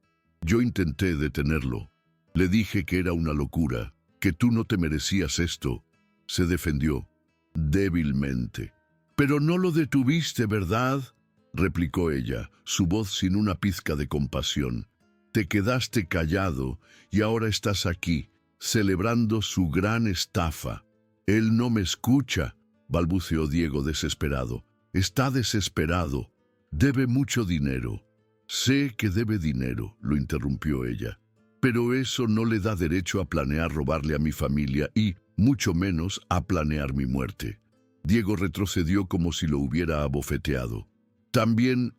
S1: intenté detenerlo. Le dije que era una locura, que tú no te merecías esto. Se defendió, débilmente. Pero no lo detuviste, ¿verdad? Replicó ella, su voz sin una pizca de compasión. Te quedaste callado y ahora estás aquí, celebrando su gran estafa. Él no me escucha, balbuceó Diego desesperado. Está desesperado. Debe mucho dinero. Sé que debe dinero, lo interrumpió ella. Pero eso no le da derecho a planear robarle a mi familia y, mucho menos, a planear mi muerte. Diego retrocedió como si lo hubiera abofeteado. También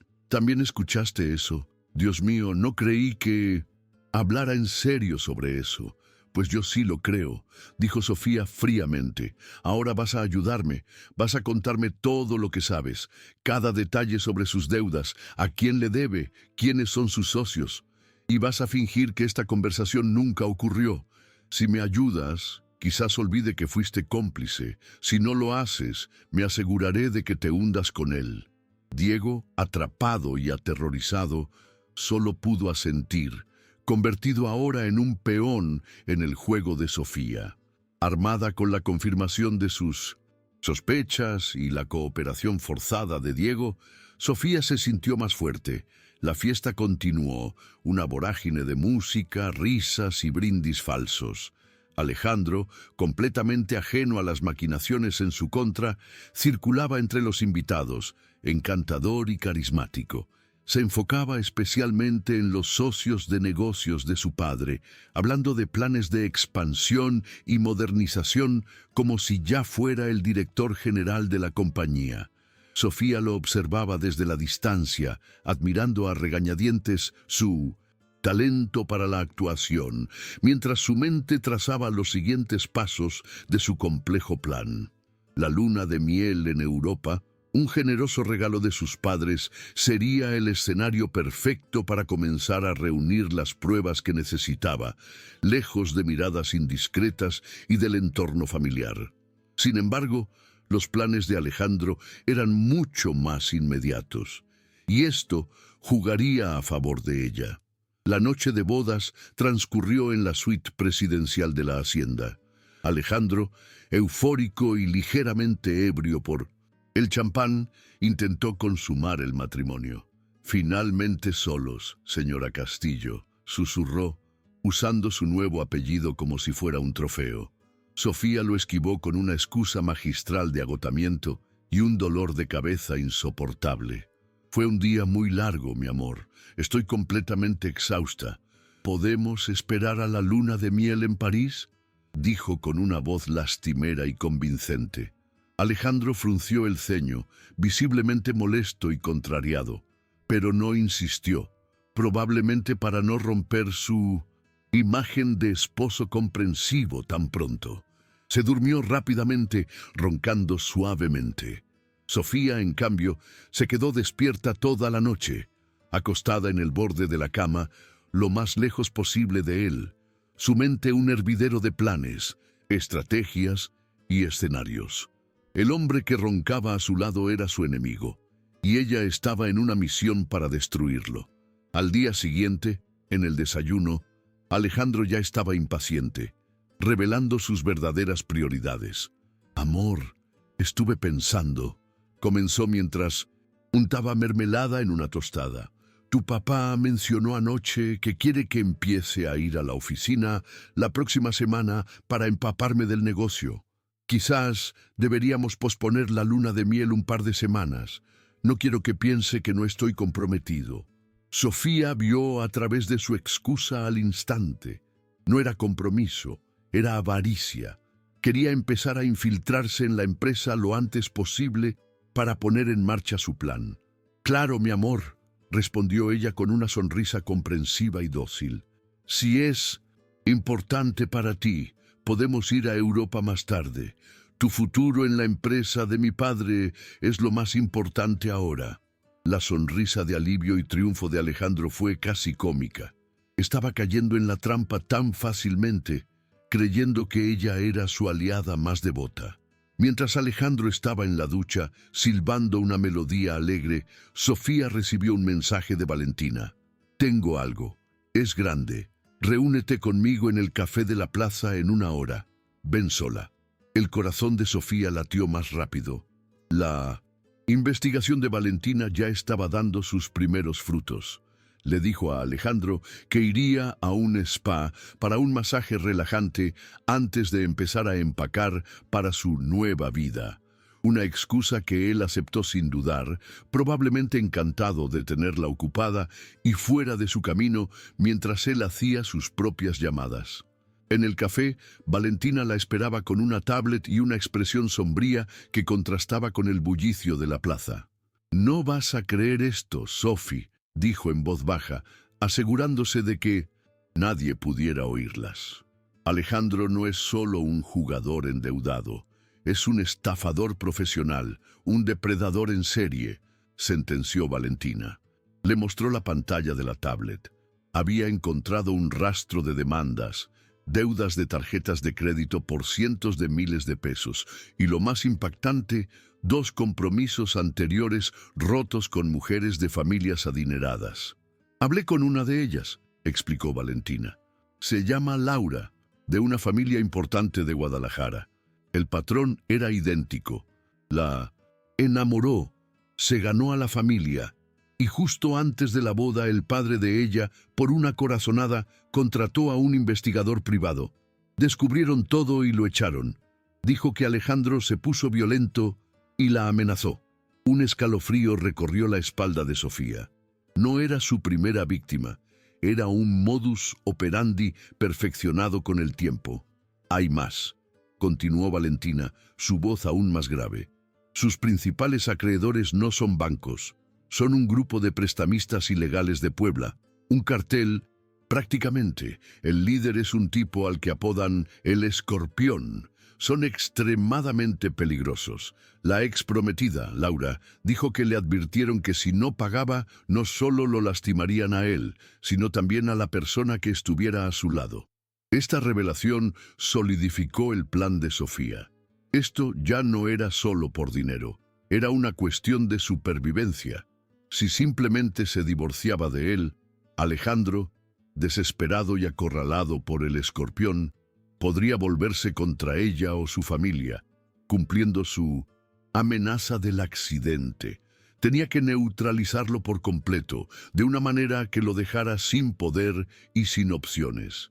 S1: escuchaste eso. Dios mío, no creí que hablara en serio sobre eso. Pues yo sí lo creo, dijo Sofía fríamente. Ahora vas a ayudarme, vas a contarme todo lo que sabes, cada detalle sobre sus deudas, a quién le debe, quiénes son sus socios. Y vas a fingir que esta conversación nunca ocurrió. Si me ayudas, quizás olvide que fuiste cómplice. Si no lo haces, me aseguraré de que te hundas con él. Diego, atrapado y aterrorizado, solo pudo asentir, convertido ahora en un peón en el juego de Sofía. Armada con la confirmación de sus sospechas y la cooperación forzada de Diego, Sofía se sintió más fuerte. La fiesta continuó, una vorágine de música, risas y brindis falsos. Alejandro, completamente ajeno a las maquinaciones en su contra, circulaba entre los invitados, encantador y carismático. Se enfocaba especialmente en los socios de negocios de su padre, hablando de planes de expansión y modernización como si ya fuera el director general de la compañía. Sofía lo observaba desde la distancia, admirando a regañadientes su talento para la actuación, mientras su mente trazaba los siguientes pasos de su complejo plan. La luna de miel en Europa, un generoso regalo de sus padres, sería el escenario perfecto para comenzar a reunir las pruebas que necesitaba, lejos de miradas indiscretas y del entorno familiar. Sin embargo, los planes de Alejandro eran mucho más inmediatos, y esto jugaría a favor de ella. La noche de bodas transcurrió en la suite presidencial de la hacienda. Alejandro, eufórico y ligeramente ebrio por el champán, intentó consumar el matrimonio. Finalmente solos, señora Castillo, susurró, usando su nuevo apellido como si fuera un trofeo. Sofía lo esquivó con una excusa magistral de agotamiento y un dolor de cabeza insoportable. Fue un día muy largo, mi amor. Estoy completamente exhausta. ¿Podemos esperar a la luna de miel en París?, dijo con una voz lastimera y convincente. Alejandro frunció el ceño, visiblemente molesto y contrariado, pero no insistió, probablemente para no romper su imagen de esposo comprensivo tan pronto. Se durmió rápidamente, roncando suavemente. Sofía, en cambio, se quedó despierta toda la noche, acostada en el borde de la cama, lo más lejos posible de él, su mente un hervidero de planes, estrategias y escenarios. El hombre que roncaba a su lado era su enemigo, y ella estaba en una misión para destruirlo. Al día siguiente, en el desayuno, Alejandro ya estaba impaciente, revelando sus verdaderas prioridades. Amor, estuve pensando, comenzó mientras untaba mermelada en una tostada. Tu papá mencionó anoche que quiere que empiece a ir a la oficina la próxima semana para empaparme del negocio. Quizás deberíamos posponer la luna de miel un par de semanas. No quiero que piense que no estoy comprometido. Sofía vio a través de su excusa al instante. No era compromiso, Era avaricia. Quería empezar a infiltrarse en la empresa lo antes posible para poner en marcha su plan. «Claro, mi amor», respondió ella con una sonrisa comprensiva y dócil. «Si es importante para ti, podemos ir a Europa más tarde. Tu futuro en la empresa de mi padre es lo más importante ahora». La sonrisa de alivio y triunfo de Alejandro fue casi cómica. Estaba cayendo en la trampa tan fácilmente, creyendo que ella era su aliada más devota. Mientras Alejandro estaba en la ducha, silbando una melodía alegre, Sofía recibió un mensaje de Valentina. «Tengo algo. Es grande. Reúnete conmigo en el café de la plaza en 1 hora. Ven sola». El corazón de Sofía latió más rápido. La investigación de Valentina ya estaba dando sus primeros frutos. Le dijo a Alejandro que iría a un spa para un masaje relajante antes de empezar a empacar para su nueva vida. Una excusa que él aceptó sin dudar, probablemente encantado de tenerla ocupada y fuera de su camino mientras él hacía sus propias llamadas. En el café, Valentina la esperaba con una tablet y una expresión sombría que contrastaba con el bullicio de la plaza. «No vas a creer esto, Sophie», dijo en voz baja, asegurándose de que nadie pudiera oírlas. «Alejandro no es solo un jugador endeudado, es un estafador profesional, un depredador en serie», sentenció Valentina. Le mostró la pantalla de la tablet. Había encontrado un rastro de demandas, deudas de tarjetas de crédito por cientos de miles de pesos y, lo más impactante, 2 compromisos anteriores rotos con mujeres de familias adineradas. «Hablé con una de ellas», explicó Valentina. «Se llama Laura, de una familia importante de Guadalajara. El patrón era idéntico. La enamoró, se ganó a la familia, y justo antes de la boda el padre de ella, por una corazonada, contrató a un investigador privado. Descubrieron todo y lo echaron. Dijo que Alejandro se puso violento y la amenazó». Un escalofrío recorrió la espalda de Sofía. No era su primera víctima. Era un modus operandi perfeccionado con el tiempo. «Hay más», continuó Valentina, su voz aún más grave. «Sus principales acreedores no son bancos. Son un grupo de prestamistas ilegales de Puebla, un cartel. Prácticamente, el líder es un tipo al que apodan el Escorpión. Son extremadamente peligrosos. La ex prometida, Laura, dijo que le advirtieron que si no pagaba, no solo lo lastimarían a él, sino también a la persona que estuviera a su lado». Esta revelación solidificó el plan de Sofía. Esto ya no era solo por dinero, era una cuestión de supervivencia. Si simplemente se divorciaba de él, Alejandro, desesperado y acorralado por el Escorpión, podría volverse contra ella o su familia, cumpliendo su amenaza del accidente. Tenía que neutralizarlo por completo, de una manera que lo dejara sin poder y sin opciones.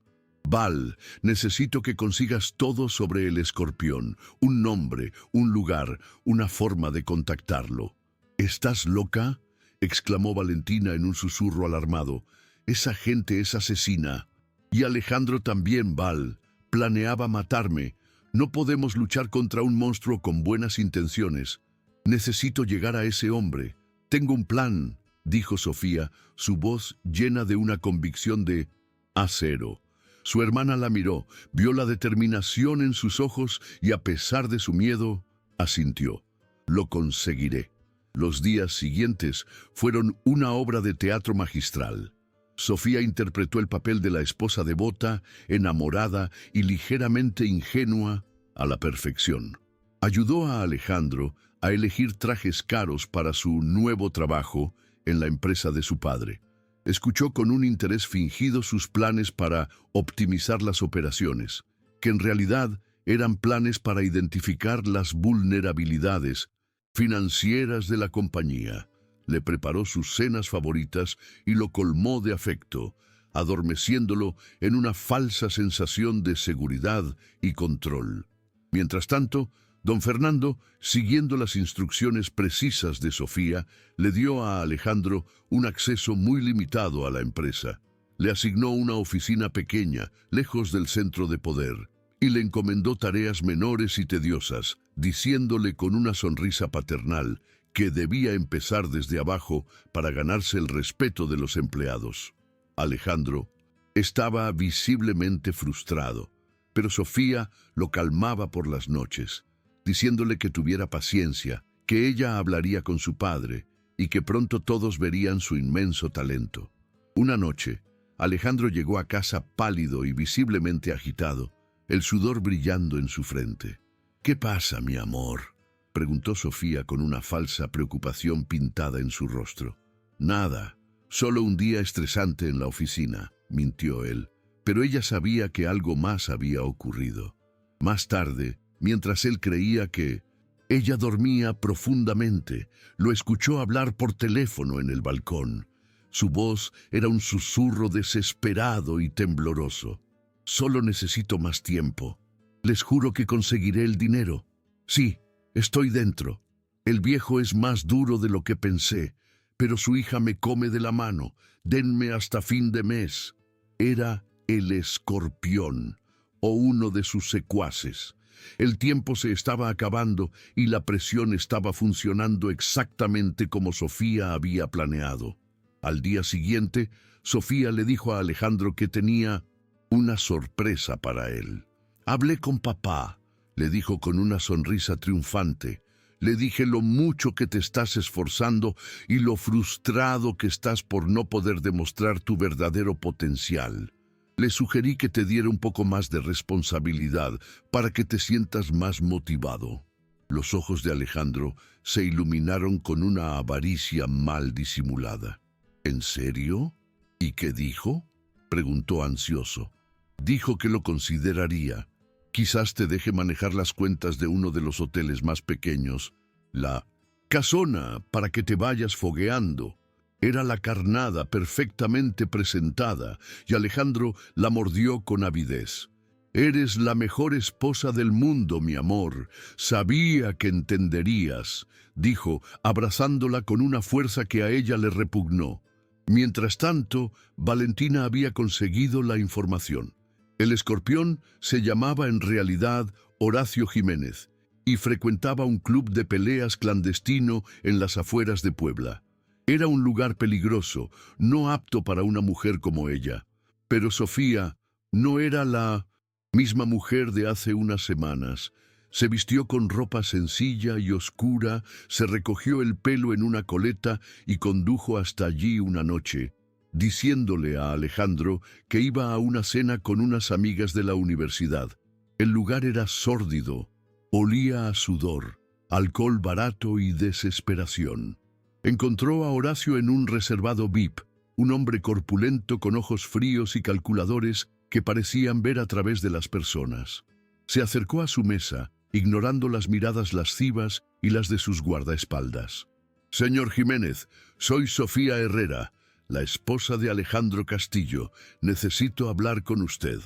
S1: «Val, necesito que consigas todo sobre el Escorpión, un nombre, un lugar, una forma de contactarlo». «¿Estás loca?», exclamó Valentina en un susurro alarmado. «Esa gente es asesina. Y Alejandro también, Val. Planeaba matarme. No podemos luchar contra un monstruo con buenas intenciones. Necesito llegar a ese hombre. Tengo un plan», dijo Sofía, su voz llena de una convicción de acero. Su hermana la miró, vio la determinación en sus ojos y, a pesar de su miedo, asintió. «Lo conseguiré». Los días siguientes fueron una obra de teatro magistral. Sofía interpretó el papel de la esposa devota, enamorada y ligeramente ingenua a la perfección. Ayudó a Alejandro a elegir trajes caros para su nuevo trabajo en la empresa de su padre. Escuchó con un interés fingido sus planes para optimizar las operaciones, que en realidad eran planes para identificar las vulnerabilidades financieras de la compañía. Le preparó sus cenas favoritas y lo colmó de afecto, adormeciéndolo en una falsa sensación de seguridad y control. Mientras tanto, don Fernando, siguiendo las instrucciones precisas de Sofía, le dio a Alejandro un acceso muy limitado a la empresa. Le asignó una oficina pequeña, lejos del centro de poder, y le encomendó tareas menores y tediosas, diciéndole con una sonrisa paternal que debía empezar desde abajo para ganarse el respeto de los empleados. Alejandro estaba visiblemente frustrado, pero Sofía lo calmaba por las noches, diciéndole que tuviera paciencia, que ella hablaría con su padre y que pronto todos verían su inmenso talento. Una noche, Alejandro llegó a casa pálido y visiblemente agitado, el sudor brillando en su frente. «¿Qué pasa, mi amor?», preguntó Sofía con una falsa preocupación pintada en su rostro. «Nada, solo un día estresante en la oficina», mintió él, pero ella sabía que algo más había ocurrido. Más tarde, mientras él creía que ella dormía profundamente, lo escuchó hablar por teléfono en el balcón. Su voz era un susurro desesperado y tembloroso. «Solo necesito más tiempo. Les juro que conseguiré el dinero. Sí, estoy dentro. El viejo es más duro de lo que pensé, pero su hija me come de la mano. Denme hasta fin de mes». Era el Escorpión, o uno de sus secuaces. El tiempo se estaba acabando y la presión estaba funcionando exactamente como Sofía había planeado. Al día siguiente, Sofía le dijo a Alejandro que tenía una sorpresa para él. «Hablé con papá», le dijo con una sonrisa triunfante. «Le dije lo mucho que te estás esforzando y lo frustrado que estás por no poder demostrar tu verdadero potencial. Le sugerí que te diera un poco más de responsabilidad para que te sientas más motivado». Los ojos de Alejandro se iluminaron con una avaricia mal disimulada. «¿En serio? ¿Y qué dijo?», preguntó ansioso. «Dijo que lo consideraría. Quizás te deje manejar las cuentas de uno de los hoteles más pequeños, la casona, para que te vayas fogueando». Era la carnada perfectamente presentada y Alejandro la mordió con avidez. «Eres la mejor esposa del mundo, mi amor. Sabía que entenderías», dijo, abrazándola con una fuerza que a ella le repugnó. Mientras tanto, Valentina había conseguido la información. El Escorpión se llamaba en realidad Horacio Jiménez y frecuentaba un club de peleas clandestino en las afueras de Puebla. Era un lugar peligroso, no apto para una mujer como ella. Pero Sofía no era la misma mujer de hace unas semanas. Se vistió con ropa sencilla y oscura, se recogió el pelo en una coleta y condujo hasta allí una noche, diciéndole a Alejandro que iba a una cena con unas amigas de la universidad. El lugar era sórdido, olía a sudor, alcohol barato y desesperación. Encontró a Horacio en un reservado VIP, un hombre corpulento con ojos fríos y calculadores que parecían ver a través de las personas. Se acercó a su mesa, ignorando las miradas lascivas y las de sus guardaespaldas. «Señor Jiménez, soy Sofía Herrera, la esposa de Alejandro Castillo. Necesito hablar con usted».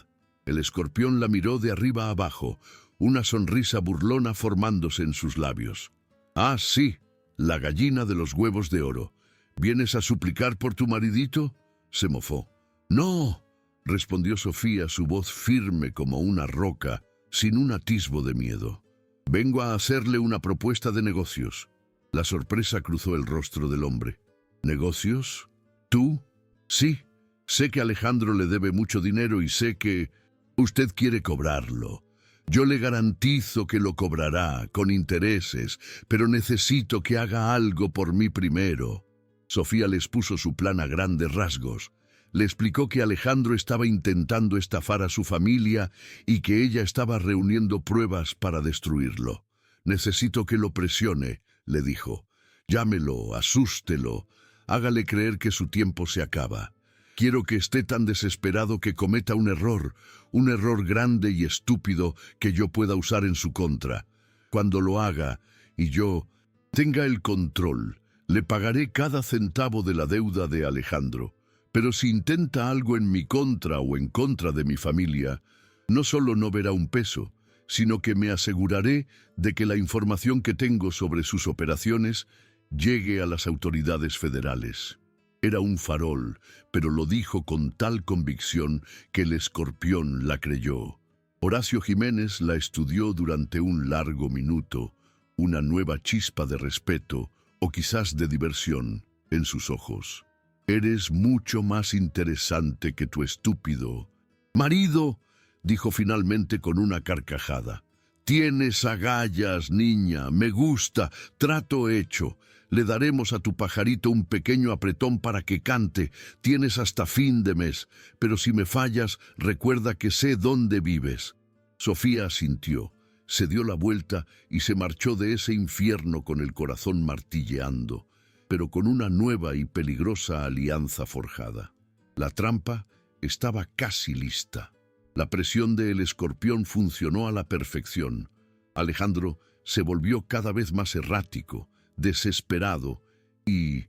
S1: El Escorpión la miró de arriba a abajo, una sonrisa burlona formándose en sus labios. «Ah, sí, la gallina de los huevos de oro. ¿Vienes a suplicar por tu maridito?», se mofó. «No», respondió Sofía, su voz firme como una roca, sin un atisbo de miedo. «Vengo a hacerle una propuesta de negocios». La sorpresa cruzó el rostro del hombre. «¿Negocios? ¿Tú?». «Sí, sé que Alejandro le debe mucho dinero y sé que usted quiere cobrarlo. Yo le garantizo que lo cobrará, con intereses, pero necesito que haga algo por mí primero». Sofía le expuso su plan a grandes rasgos. Le explicó que Alejandro estaba intentando estafar a su familia y que ella estaba reuniendo pruebas para destruirlo. «Necesito que lo presione», le dijo. «Llámelo, asústelo, hágale creer que su tiempo se acaba. Quiero que esté tan desesperado que cometa un error grande y estúpido que yo pueda usar en su contra. Cuando lo haga y yo tenga el control, le pagaré cada centavo de la deuda de Alejandro. Pero si intenta algo en mi contra o en contra de mi familia, no solo no verá un peso, sino que me aseguraré de que la información que tengo sobre sus operaciones llegue a las autoridades federales». Era un farol, pero lo dijo con tal convicción que el Escorpión la creyó. Horacio Jiménez la estudió durante un largo minuto, una nueva chispa de respeto, o quizás de diversión, en sus ojos. «Eres mucho más interesante que tu estúpido marido», dijo finalmente con una carcajada. «Tienes agallas, niña, me gusta, trato hecho. Le daremos a tu pajarito un pequeño apretón para que cante. Tienes hasta fin de mes, pero si me fallas, recuerda que sé dónde vives». Sofía asintió, se dio la vuelta y se marchó de ese infierno con el corazón martilleando, pero con una nueva y peligrosa alianza forjada. La trampa estaba casi lista. La presión del escorpión funcionó a la perfección. Alejandro se volvió cada vez más errático, desesperado y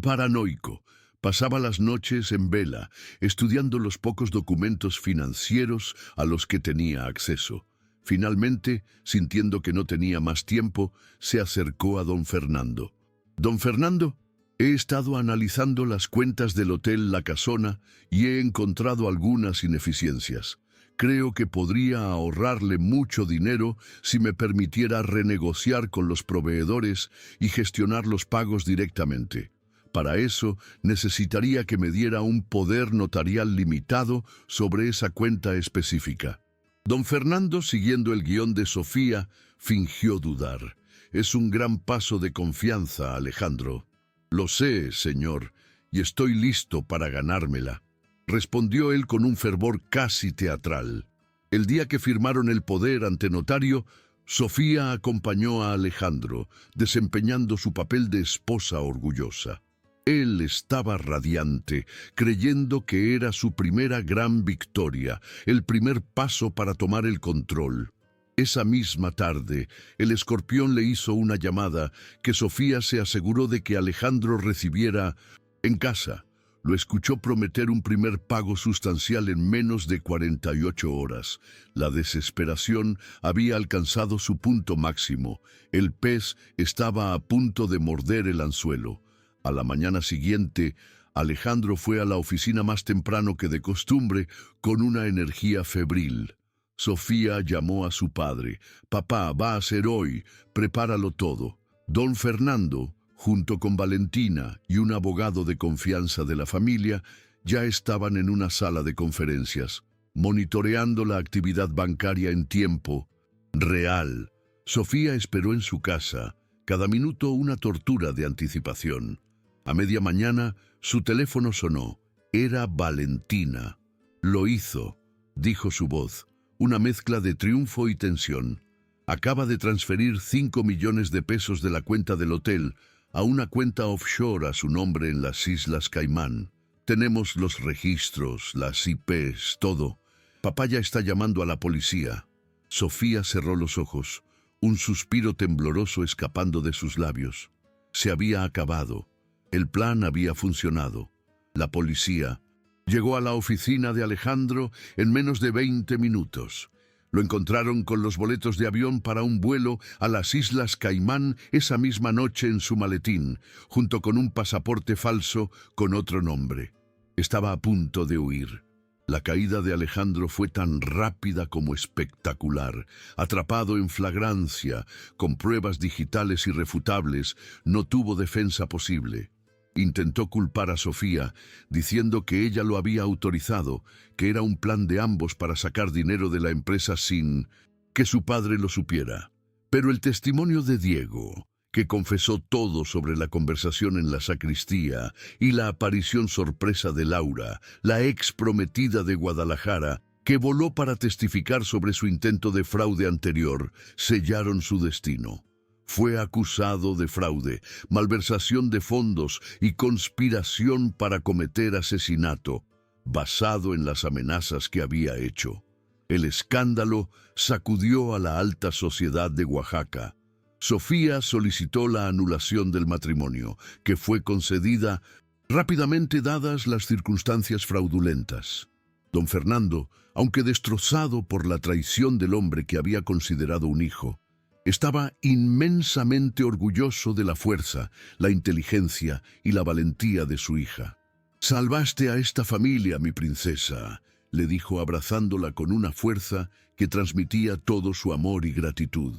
S1: paranoico. Pasaba las noches en vela, estudiando los pocos documentos financieros a los que tenía acceso. Finalmente, sintiendo que no tenía más tiempo, se acercó a don Fernando. «Don Fernando, he estado analizando las cuentas del Hotel La Casona y he encontrado algunas ineficiencias. Creo que podría ahorrarle mucho dinero si me permitiera renegociar con los proveedores y gestionar los pagos directamente. Para eso necesitaría que me diera un poder notarial limitado sobre esa cuenta específica». Don Fernando, siguiendo el guión de Sofía, fingió dudar. «Es un gran paso de confianza, Alejandro». «Lo sé, señor, y estoy listo para ganármela», respondió él con un fervor casi teatral. El día que firmaron el poder ante notario, Sofía acompañó a Alejandro, desempeñando su papel de esposa orgullosa. Él estaba radiante, creyendo que era su primera gran victoria, el primer paso para tomar el control. Esa misma tarde, el escorpión le hizo una llamada que Sofía se aseguró de que Alejandro recibiera en casa. Lo escuchó prometer un primer pago sustancial en menos de 48 horas. La desesperación había alcanzado su punto máximo. El pez estaba a punto de morder el anzuelo. A la mañana siguiente, Alejandro fue a la oficina más temprano que de costumbre, con una energía febril. Sofía llamó a su padre. «Papá, va a ser hoy, prepáralo todo». Don Fernando, junto con Valentina y un abogado de confianza de la familia, ya estaban en una sala de conferencias, monitoreando la actividad bancaria en tiempo real. Sofía esperó en su casa, cada minuto una tortura de anticipación. A media mañana, su teléfono sonó. Era Valentina. «Lo hizo», dijo su voz, una mezcla de triunfo y tensión. «Acaba de transferir 5 millones de pesos de la cuenta del hotel a una cuenta offshore a su nombre en las Islas Caimán. Tenemos los registros, las IPs, todo. Papá ya está llamando a la policía». Sofía cerró los ojos, un suspiro tembloroso escapando de sus labios. Se había acabado. El plan había funcionado. La policía llegó a la oficina de Alejandro en menos de 20 minutos. Lo encontraron con los boletos de avión para un vuelo a las Islas Caimán esa misma noche en su maletín, junto con un pasaporte falso con otro nombre. Estaba a punto de huir. La caída de Alejandro fue tan rápida como espectacular. Atrapado en flagrancia, con pruebas digitales irrefutables, no tuvo defensa posible. Intentó culpar a Sofía, diciendo que ella lo había autorizado, que era un plan de ambos para sacar dinero de la empresa sin que su padre lo supiera. Pero el testimonio de Diego, que confesó todo sobre la conversación en la sacristía y la aparición sorpresa de Laura, la ex prometida de Guadalajara, que voló para testificar sobre su intento de fraude anterior, sellaron su destino. Fue acusado de fraude, malversación de fondos y conspiración para cometer asesinato, basado en las amenazas que había hecho. El escándalo sacudió a la alta sociedad de Oaxaca. Sofía solicitó la anulación del matrimonio, que fue concedida rápidamente dadas las circunstancias fraudulentas. Don Fernando, aunque destrozado por la traición del hombre que había considerado un hijo, estaba inmensamente orgulloso de la fuerza, la inteligencia y la valentía de su hija. «Salvaste a esta familia, mi princesa», le dijo abrazándola con una fuerza que transmitía todo su amor y gratitud.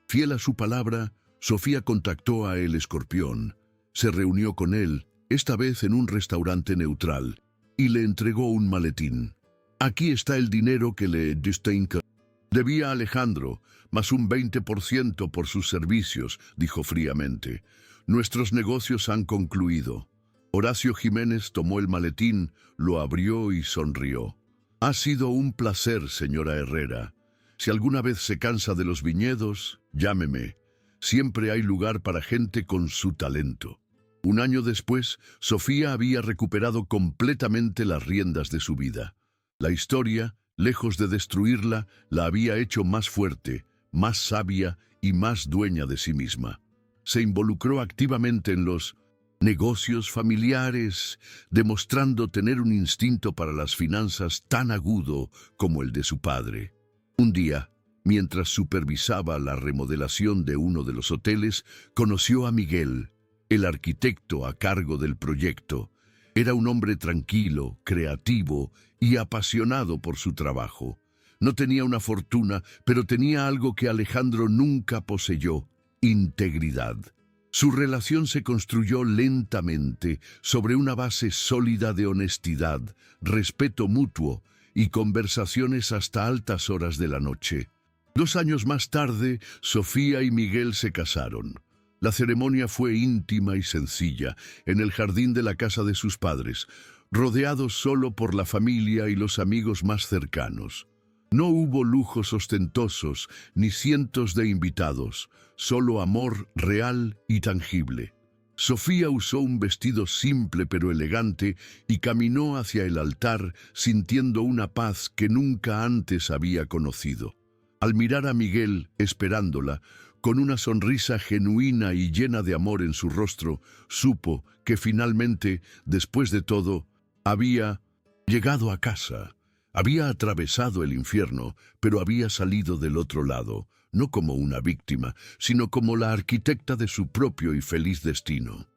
S1: Fiel a su palabra, Sofía contactó a El Escorpión, se reunió con él, esta vez en un restaurante neutral, y le entregó un maletín. Aquí está el dinero que le debía a Alejandro, más un 20% por sus servicios, dijo fríamente. Nuestros negocios han concluido. Horacio Jiménez tomó el maletín, lo abrió y sonrió. Ha sido un placer, señora Herrera. Si alguna vez se cansa de los viñedos, llámeme. Siempre hay lugar para gente con su talento. Un año después, Sofía había recuperado completamente las riendas de su vida. La historia, lejos de destruirla, la había hecho más fuerte, más sabia y más dueña de sí misma. Se involucró activamente en los negocios familiares, demostrando tener un instinto para las finanzas tan agudo como el de su padre. Un día, mientras supervisaba la remodelación de uno de los hoteles, conoció a Miguel, el arquitecto a cargo del proyecto. Era un hombre tranquilo, creativo y apasionado por su trabajo. No tenía una fortuna, pero tenía algo que Alejandro nunca poseyó: integridad. Su relación se construyó lentamente sobre una base sólida de honestidad, respeto mutuo y conversaciones hasta altas horas de la noche. 2 años más tarde, Sofía y Miguel se casaron. La ceremonia fue íntima y sencilla, en el jardín de la casa de sus padres, rodeados solo por la familia y los amigos más cercanos. No hubo lujos ostentosos ni cientos de invitados, solo amor real y tangible. Sofía usó un vestido simple pero elegante y caminó hacia el altar sintiendo una paz que nunca antes había conocido. Al mirar a Miguel, esperándola, con una sonrisa genuina y llena de amor en su rostro, supo que finalmente, después de todo, había llegado a casa. Había atravesado el infierno, pero había salido del otro lado, no como una víctima, sino como la arquitecta de su propio y feliz destino.